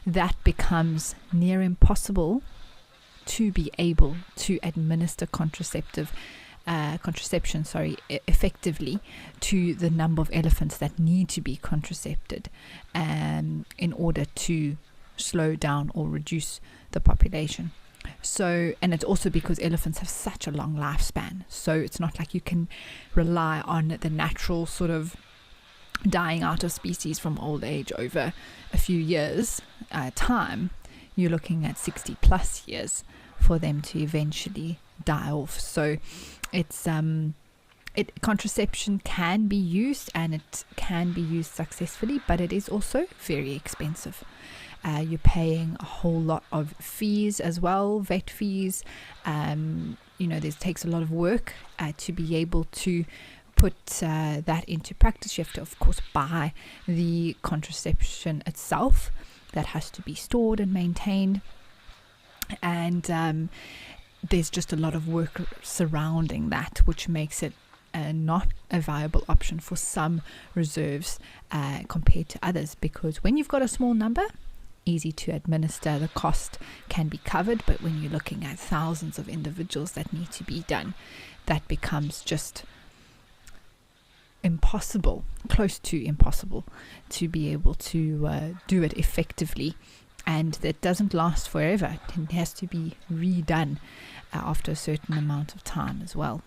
that becomes near impossible to be able to administer contraception effectively to the number of elephants that need to be contracepted in order to slow down or reduce the population. So, and it's also because elephants have such a long lifespan, so it's not like you can rely on the natural sort of dying out of species from old age over a few years time. You're looking at 60 plus years for them to eventually die off. So it's contraception can be used, and it can be used successfully, but it is also very expensive. You're paying a whole lot of fees as well, vet fees. This takes a lot of work to be able to put that into practice. You have to, of course, buy the contraception itself. That has to be stored and maintained, and there's just a lot of work surrounding that, which makes it not a viable option for some reserves compared to others, because when you've got a small number, easy to administer, the cost can be covered, but when you're looking at thousands of individuals that need to be done, that becomes just impossible, close to impossible, to be able to do it effectively. And that doesn't last forever. It has to be redone after a certain amount of time as well.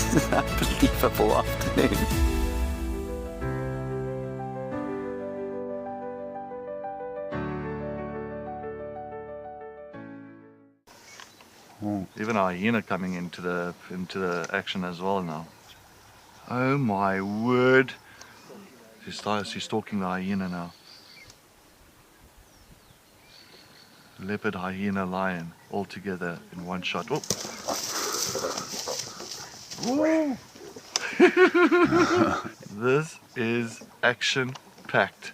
This is an unbelievable afternoon. Even a hyena coming into the action as well now. Oh my word! She's stalking the hyena now. Leopard, hyena, lion, all together in one shot. Oh. Whoa. This is action-packed.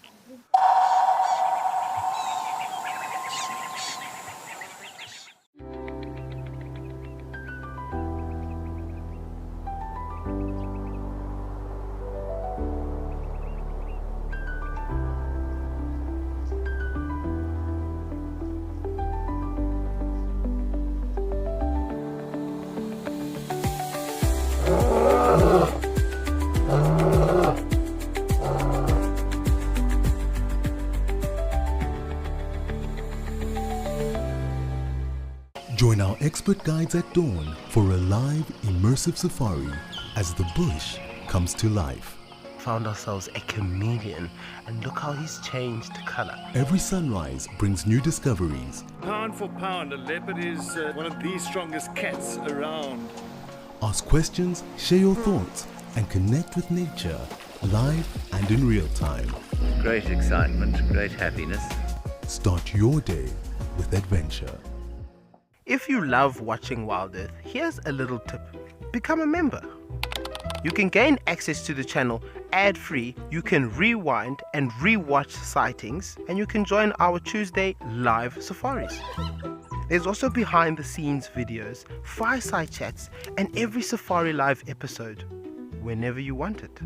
Join our expert guides at dawn for a live, immersive safari as the bush comes to life. Found ourselves a chameleon, and look how he's changed color. Every sunrise brings new discoveries. Pound for pound, a leopard is one of the strongest cats around. Ask questions, share your thoughts, and connect with nature, live and in real time. Great excitement, great happiness. Start your day with adventure. If you love watching Wild Earth, here's a little tip. Become a member. You can gain access to the channel ad-free, you can rewind and re-watch sightings, and you can join our Tuesday live safaris. There's also behind the scenes videos, fireside chats, and every safari live episode, whenever you want it.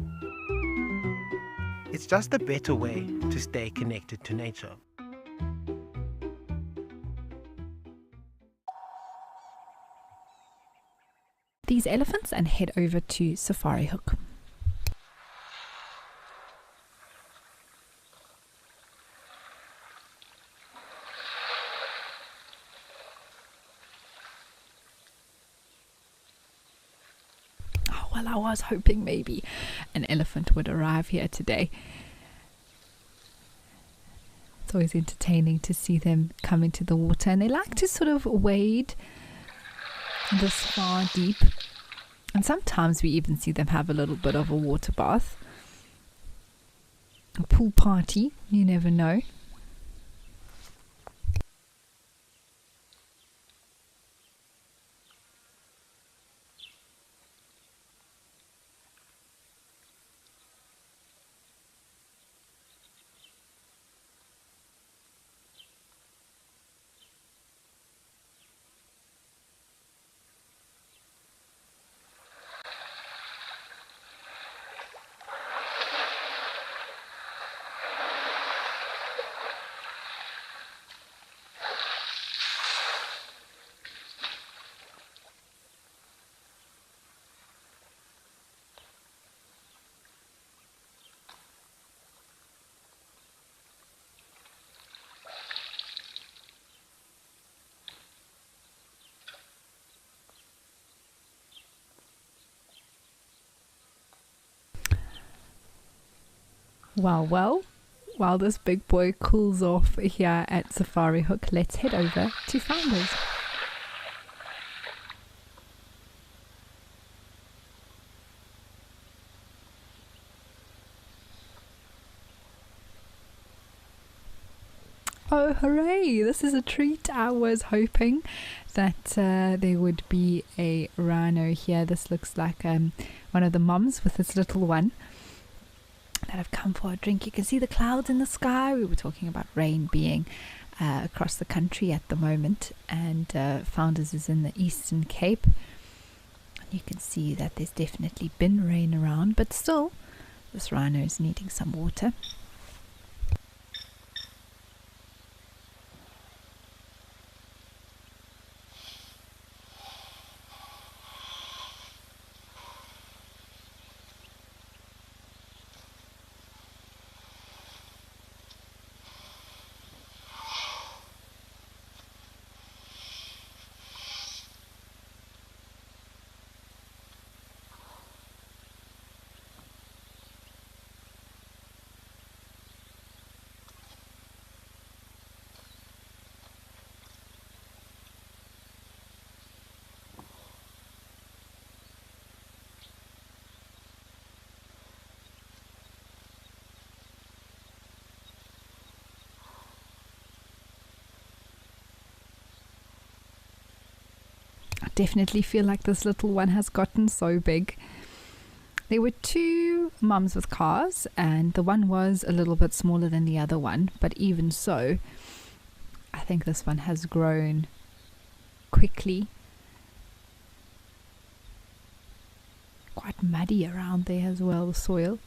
It's just a better way to stay connected to nature. These elephants and head over to Safari Hook. Oh, well, I was hoping maybe an elephant would arrive here today. It's always entertaining to see them come into the water, and they like to sort of wade this far deep, and sometimes we even see them have a little bit of a water bath, a pool party, you never know. Well, while this big boy cools off here at Safari Hook, let's head over to Founders. Oh, hooray! This is a treat. I was hoping that there would be a rhino here. This looks like one of the mums with its little one that have come for a drink. You can see the clouds in the sky. We were talking about rain being across the country at the moment, and Founders is in the Eastern Cape. And you can see that there's definitely been rain around, but still this rhino is needing some water. definitely feel like this little one has gotten so big. There were 2 mums with cars, and the one was a little bit smaller than the other one, but even so, I think this one has grown quickly. Quite muddy around there as well, the soil.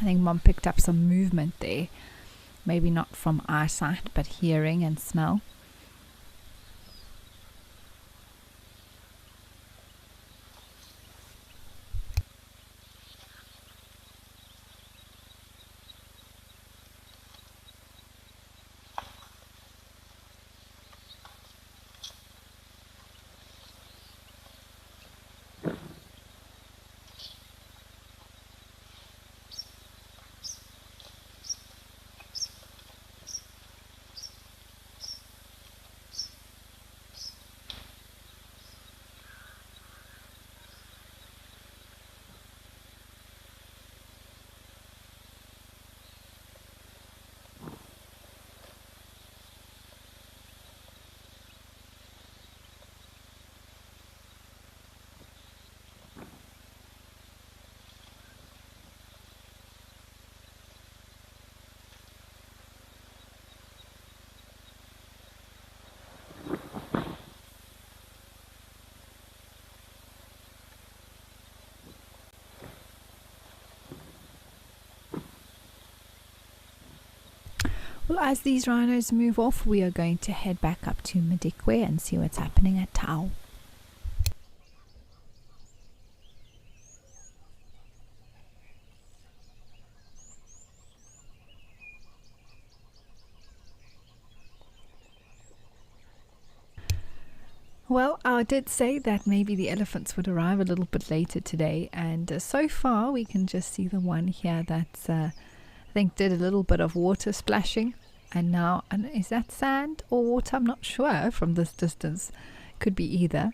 I think Mom picked up some movement there. Maybe not from eyesight, but hearing and smell. Well, as these rhinos move off, we are going to head back up to Madikwe and see what's happening at Tau. Well, I did say that maybe the elephants would arrive a little bit later today, and so far we can just see the one here that's I think did a little bit of water splashing, and now, and is that sand or water? I'm not sure from this distance. Could be either.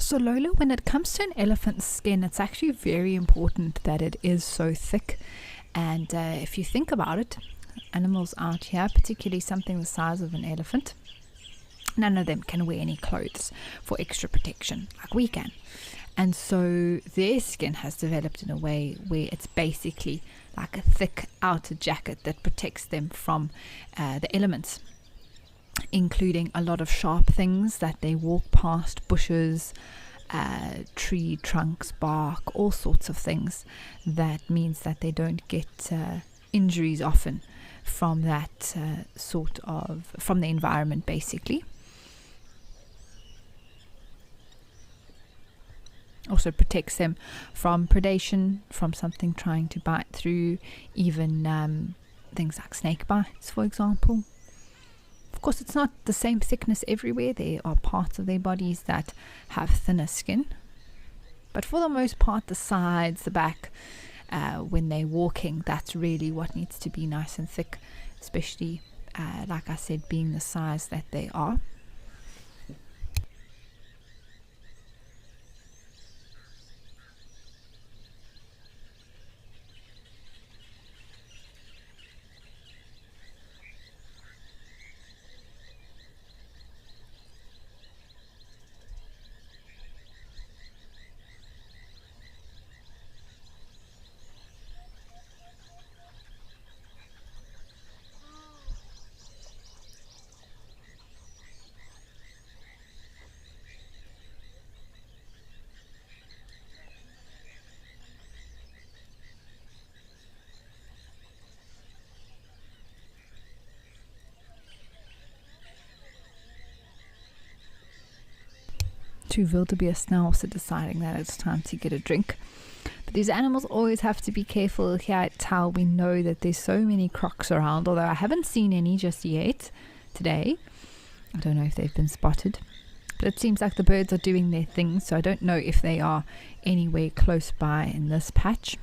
So Lola, when it comes to an elephant's skin, it's actually very important that it is so thick. And if you think about it, animals out here, particularly something the size of an elephant, none of them can wear any clothes for extra protection like we can. And so their skin has developed in a way where it's basically like a thick outer jacket that protects them from the elements, including a lot of sharp things that they walk past, bushes, tree trunks, bark, all sorts of things. That means that they don't get injuries often from that from the environment basically. Also protects them from predation, from something trying to bite through, even things like snake bites, for example. Of course, it's not the same thickness everywhere. There are parts of their bodies that have thinner skin. But for the most part, the sides, the back, when they're walking, that's really what needs to be nice and thick, especially, like I said, being the size that they are. Two wildebeest now also deciding that it's time to get a drink. But these animals always have to be careful. Here at Tau, we know that there's so many crocs around, although I haven't seen any just yet today. I don't know if they've been spotted. But it seems like the birds are doing their thing, so I don't know if they are anywhere close by in this patch.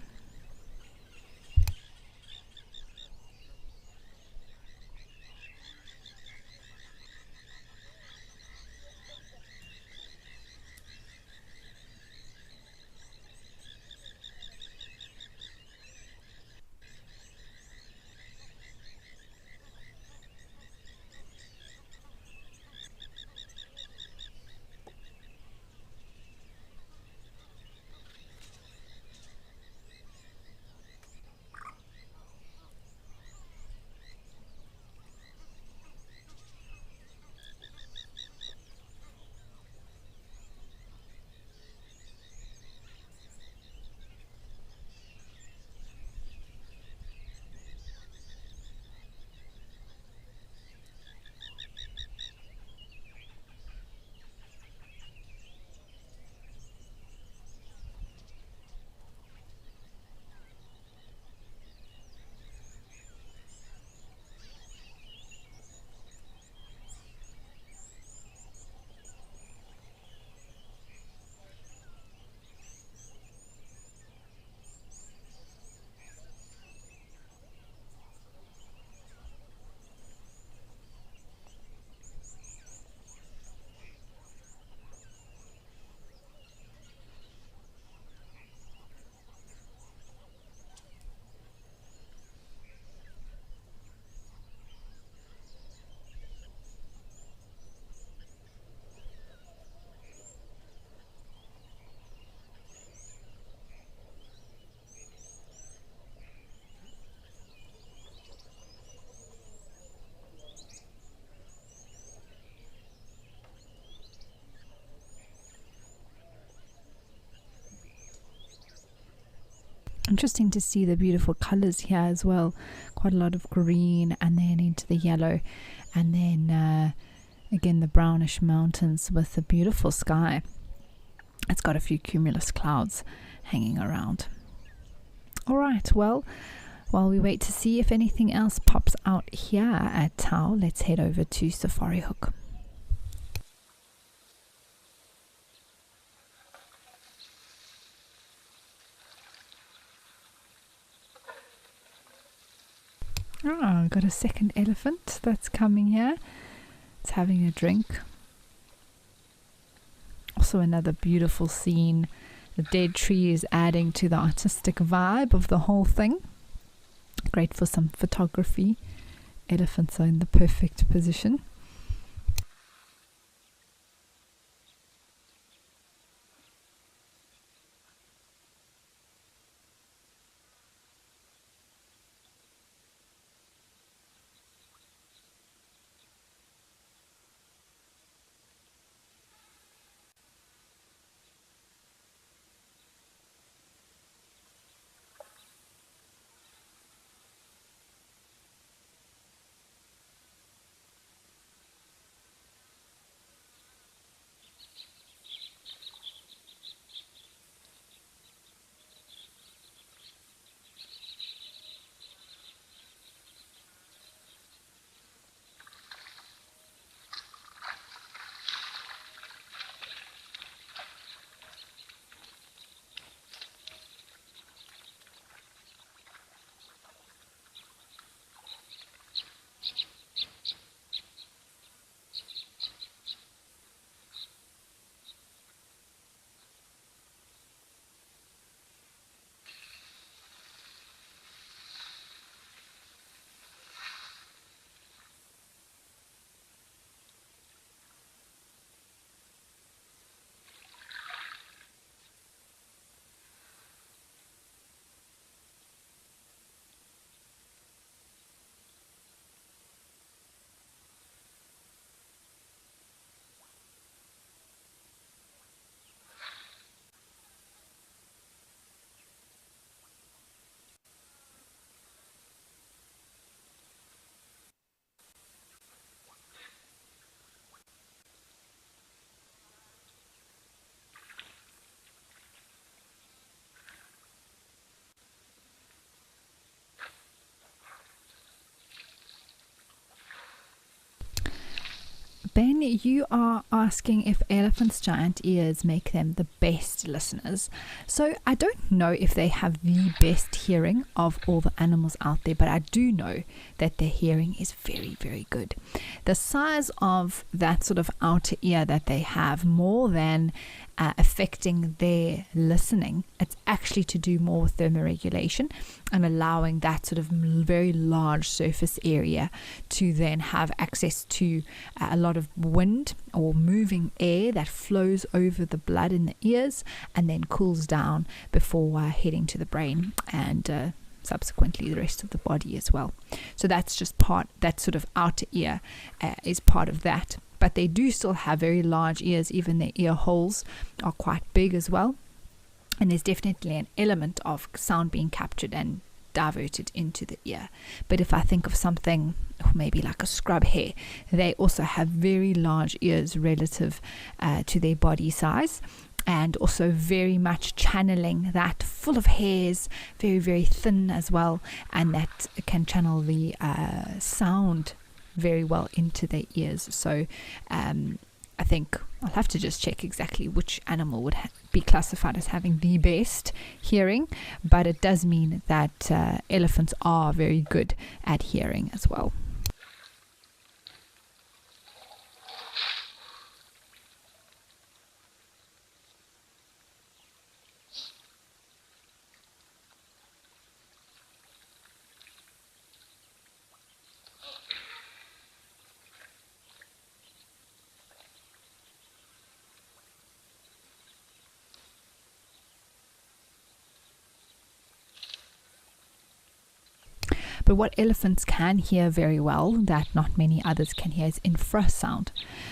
Interesting to see the beautiful colors here as well. Quite a lot of green and then into the yellow, and then again the brownish mountains with the beautiful sky. It's got a few cumulus clouds hanging around. All right, well, while we wait to see if anything else pops out here at Tau, let's head over to Safari Hook. Oh, got a second elephant that's coming here. It's having a drink. Also another beautiful scene. The dead tree is adding to the artistic vibe of the whole thing. Great for some photography. Elephants are in the perfect position. Ben, you are asking if elephants' giant ears make them the best listeners. So I don't know if they have the best hearing of all the animals out there, but I do know that their hearing is very, very good. The size of that sort of outer ear that they have, more than affecting their listening, it's actually to do more with thermoregulation and allowing that sort of very large surface area to then have access to a lot of wind or moving air that flows over the blood in the ears and then cools down before heading to the brain and subsequently the rest of the body as well. So that's just that sort of outer ear is part of that. But they do still have very large ears. Even their ear holes are quite big as well. And there's definitely an element of sound being captured and diverted into the ear. But if I think of something maybe like a scrub hare, they also have very large ears relative to their body size, and also very much channeling that, full of hairs, very, very thin as well, and that can channel the sound very well into their ears. So I think I'll have to just check exactly which animal would be classified as having the best hearing, but it does mean that elephants are very good at hearing as well. But what elephants can hear very well that not many others can hear is infrasound.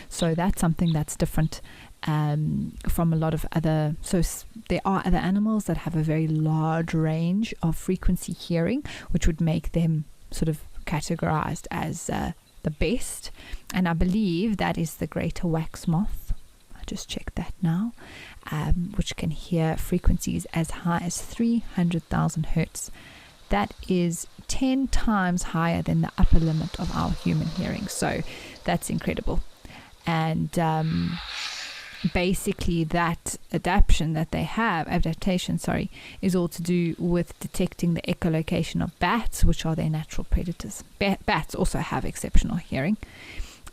So that's something that's different from a lot of other. So there are other animals that have a very large range of frequency hearing, which would make them sort of categorized as the best. And I believe that is the greater wax moth. I just checked that now, which can hear frequencies as high as 300,000 hertz. That is 10 times higher than the upper limit of our human hearing. So that's incredible. And basically that adaptation, is all to do with detecting the echolocation of bats, which are their natural predators. Bats also have exceptional hearing.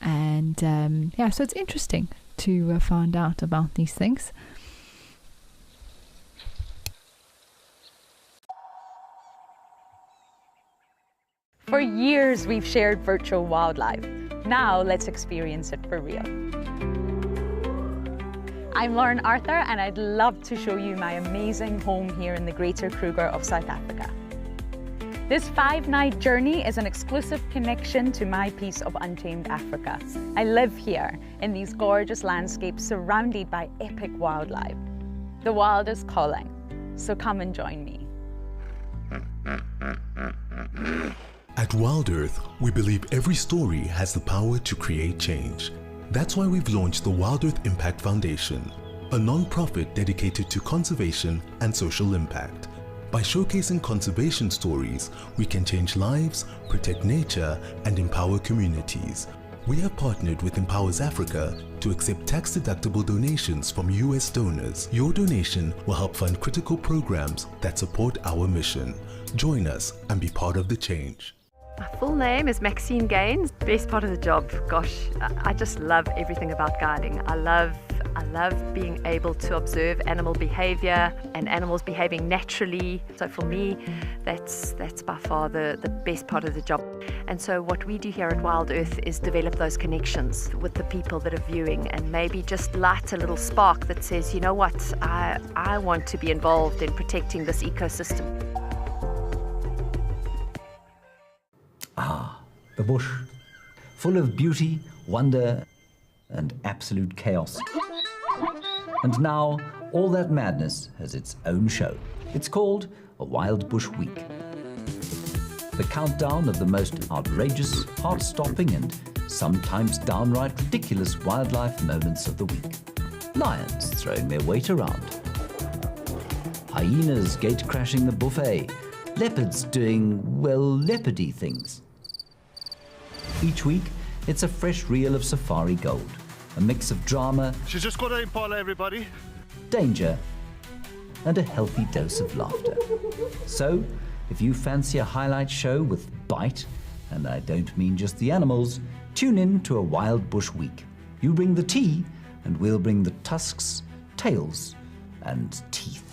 And so it's interesting to find out about these things. For years, we've shared virtual wildlife. Now, let's experience it for real. I'm Lauren Arthur, and I'd love to show you my amazing home here in the Greater Kruger of South Africa. This 5-night journey is an exclusive connection to my piece of untamed Africa. I live here in these gorgeous landscapes surrounded by epic wildlife. The wild is calling, so come and join me. At Wild Earth, we believe every story has the power to create change. That's why we've launched the Wild Earth Impact Foundation, a non-profit dedicated to conservation and social impact. By showcasing conservation stories, we can change lives, protect nature, and empower communities. We have partnered with Empowers Africa to accept tax-deductible donations from US donors. Your donation will help fund critical programs that support our mission. Join us and be part of the change. My full name is Maxine Gaines. Best part of the job, gosh, I just love everything about guiding. I love being able to observe animal behavior and animals behaving naturally. So for me, that's by far the best part of the job. And so what we do here at Wild Earth is develop those connections with the people that are viewing, and maybe just light a little spark that says, you know what, I want to be involved in protecting this ecosystem. Ah, the bush, full of beauty, wonder, and absolute chaos. And now, all that madness has its own show. It's called a Wild Bush Week. The countdown of the most outrageous, heart-stopping, and sometimes downright ridiculous wildlife moments of the week. Lions throwing their weight around. Hyenas gate-crashing the buffet. Leopards doing, well, leopardy things. Each week, It's a fresh reel of safari gold, a mix of drama, She's just got her impala, everybody. danger, and a healthy dose of laughter. So, if you fancy a highlight show with bite, and I don't mean just the animals, tune in to a Wild Bush Week. You bring the tea, and we'll bring the tusks, tails, and teeth.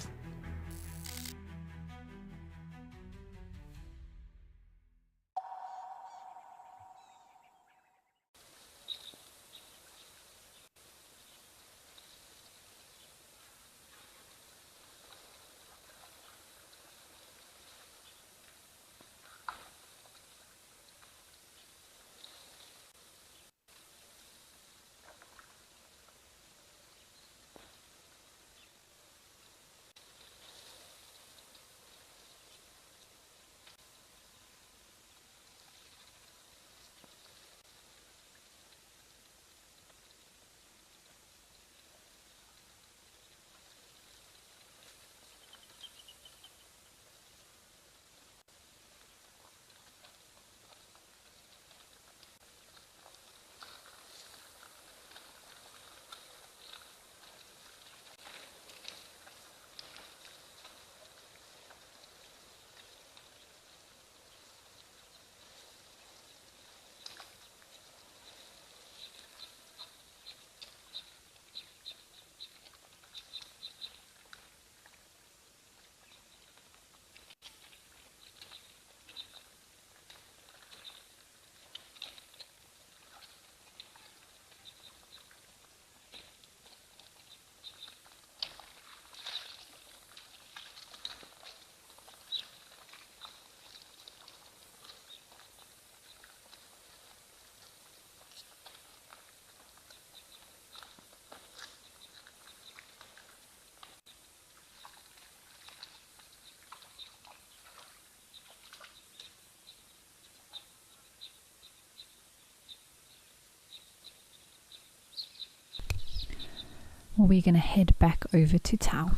Well, we're going to head back over to Tau.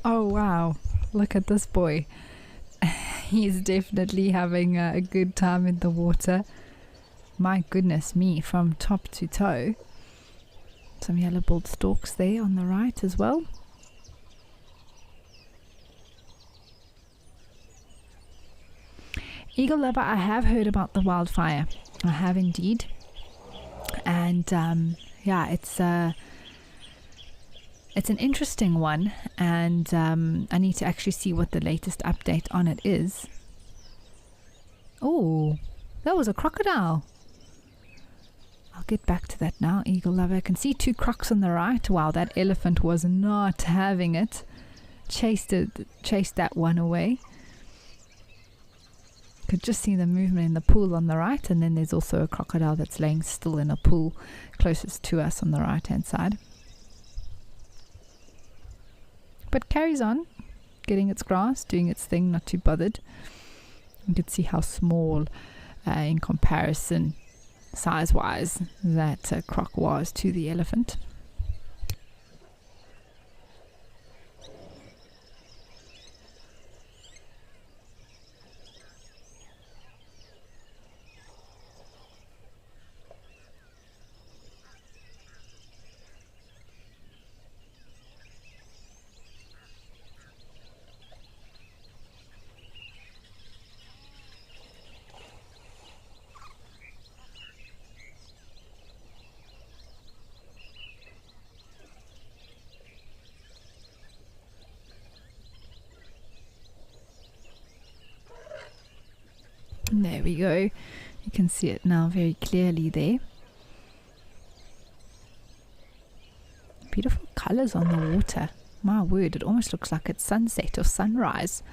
Oh wow, look at this boy. He's definitely having a good time in the water. My goodness me, from top to toe. Some yellow-billed storks there on the right as well. Eagle lover, I have heard about the wildfire. I have indeed. And yeah, it's an interesting one, and I need to actually see what the latest update on it is. Oh, that was a crocodile. I'll get back to that now, eagle lover. I can see two crocs on the right. Wow, that elephant was not having it. Chased that one away. Could just see the movement in the pool on the right, and then there's also a crocodile that's laying still in a pool closest to us on the right hand side. But carries on, getting its grass, doing its thing, not too bothered. You can see how small, in comparison, size-wise, that croc was to the elephant. There we go. You can see it now very clearly there. Beautiful colors on the water. My word, it almost looks like it's sunset or sunrise.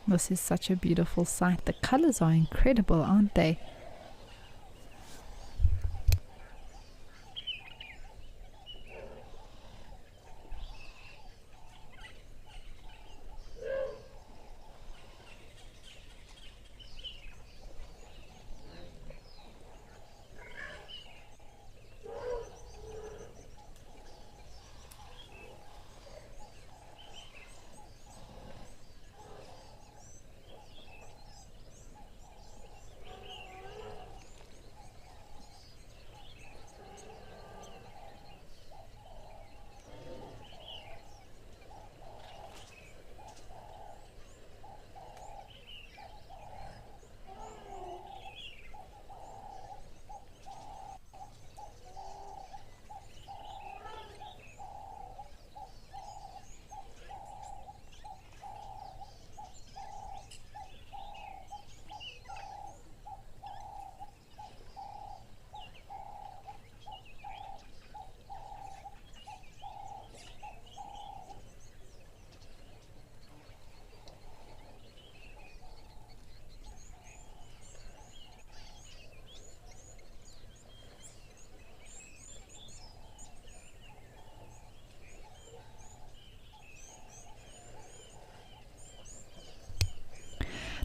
This is such a beautiful sight. The colors are incredible, aren't they?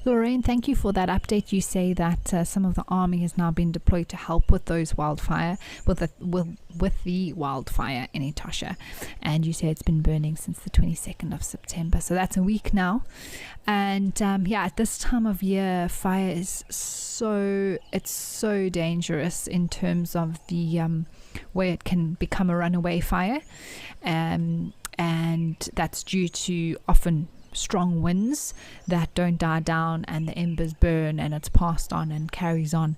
Lorraine, thank you for that update. You say that some of the army has now been deployed to help with those wildfire, with the wildfire in Etosha, and you say it's been burning since the 22nd of September. So that's a week now, and at this time of year, fire is so dangerous in terms of the where it can become a runaway fire, and that's due to often strong winds that don't die down, and the embers burn, and it's passed on and carries on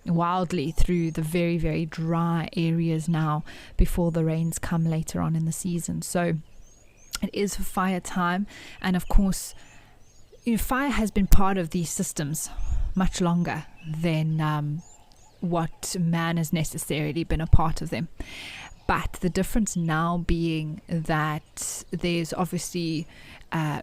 wildly through the very, very dry areas now before the rains come later on in the season. So it is fire time, and of course, fire has been part of these systems much longer than what man has necessarily been a part of them. But the difference now being that there's obviously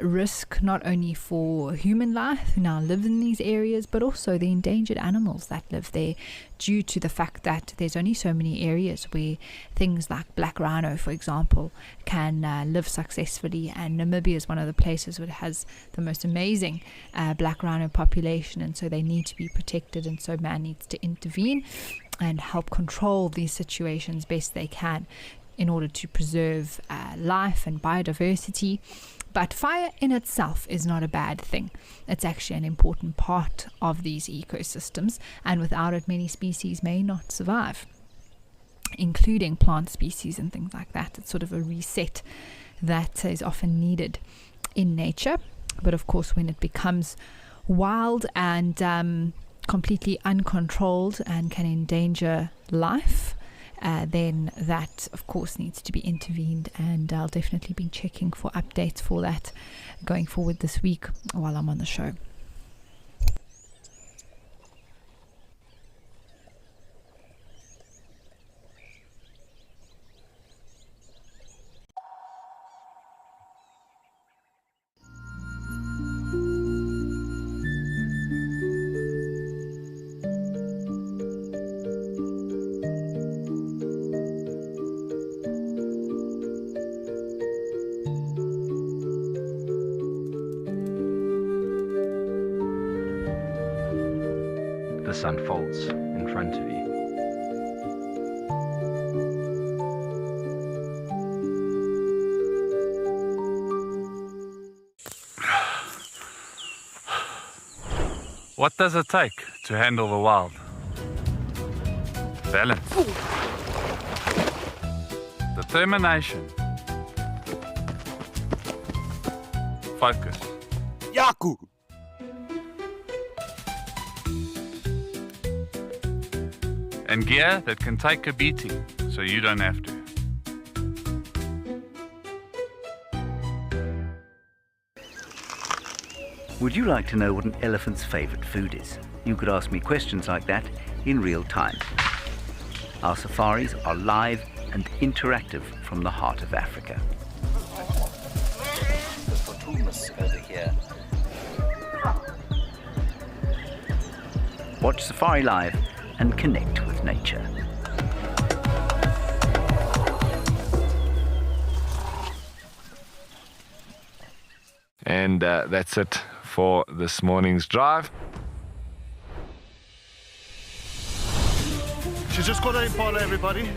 risk not only for human life who now live in these areas, but also the endangered animals that live there, due to the fact that there's only so many areas where things like black rhino, for example, can live successfully. And Namibia is one of the places that has the most amazing black rhino population, and so they need to be protected, and so man needs to intervene and help control these situations best they can in order to preserve life and biodiversity. But fire in itself is not a bad thing. It's actually an important part of these ecosystems, and without it, many species may not survive, including plant species and things like that. It's sort of a reset that is often needed in nature. But of course, when it becomes wild and completely uncontrolled and can endanger life, then that of course needs to be intervened, and I'll definitely be checking for updates for that going forward this week while I'm on the show. This unfolds in front of you. What does it take to handle the wild? Balance. Determination. Focus. Yaku! And gear that can take a beating so you don't have to. Would you like to know what an elephant's favorite food is? You could ask me questions like that in real time. Our safaris are live and interactive from the heart of Africa. The Fortunas over here. Watch Safari Live and connect with nature. And that's it for this morning's drive. She's just got an impala, everybody.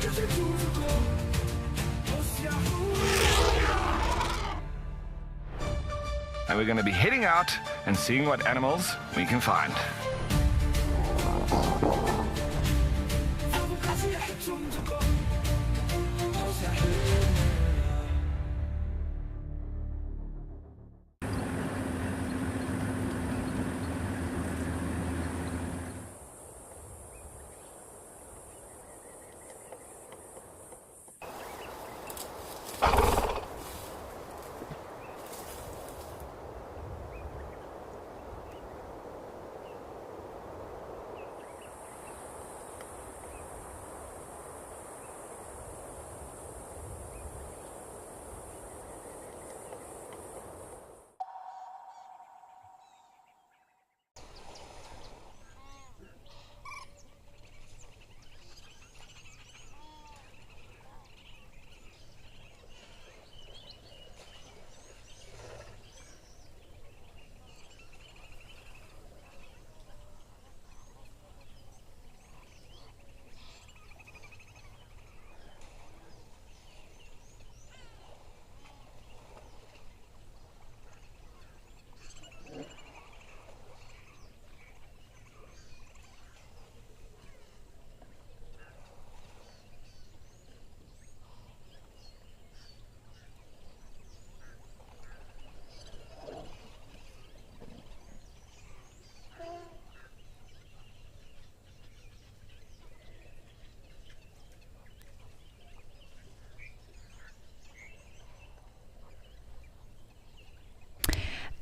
And we're going to be heading out and seeing what animals we can find.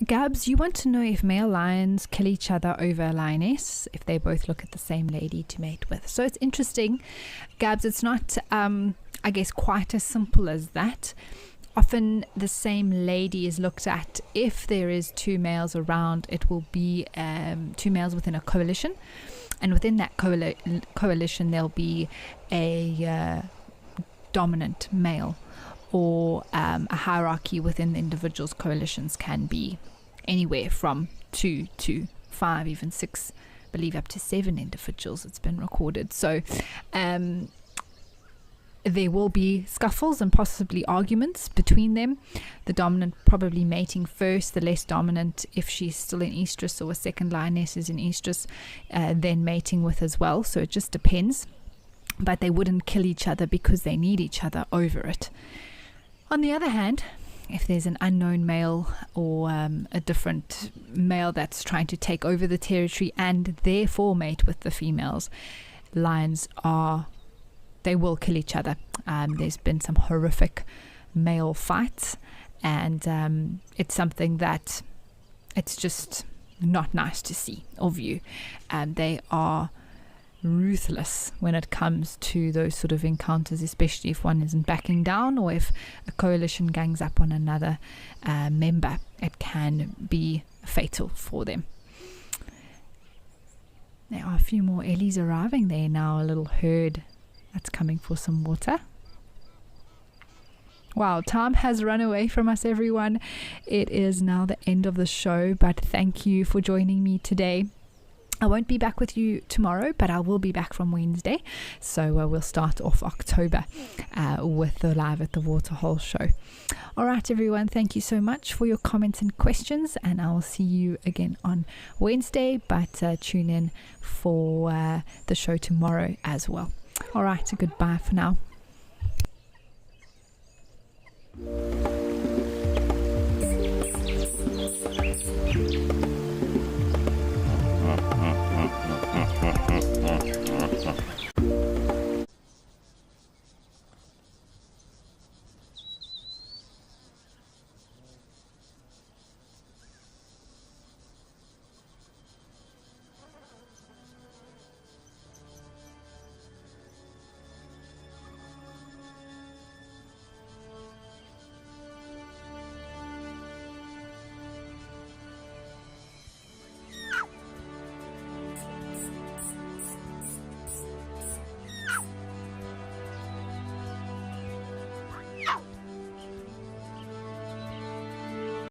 Gabs, you want to know if male lions kill each other over a lioness if they both look at the same lady to mate with. So it's interesting, Gabs, it's not, I guess, quite as simple as that. Often the same lady is looked at. If there is two males around, it will be two males within a coalition. And within that coalition, there'll be a dominant male, or a hierarchy within the individual's coalitions can be anywhere from 2 to 5, even 6, I believe up to 7 individuals, it's been recorded. So there will be scuffles and possibly arguments between them. The dominant probably mating first, the less dominant, if she's still in estrus or a second lioness is in estrus, then mating with as well. So it just depends. But they wouldn't kill each other because they need each other over it. On the other hand, if there's an unknown male or a different male that's trying to take over the territory and therefore mate with the females, lions they will kill each other. There's been some horrific male fights, and it's something that it's just not nice to see or view. They are ruthless when it comes to those sort of encounters, especially if one isn't backing down or if a coalition gangs up on another member. It can be fatal for them. There are a few more ellies arriving there now, a little herd that's coming for some water. Wow, time has run away from us, everyone. It is now the end of the show, but thank you for joining me today. I won't be back with you tomorrow, but I will be back from Wednesday. So we'll start off October with the Live at the Waterhole show. All right, everyone. Thank you so much for your comments and questions. And I will see you again on Wednesday. But tune in for the show tomorrow as well. All right. Goodbye for now.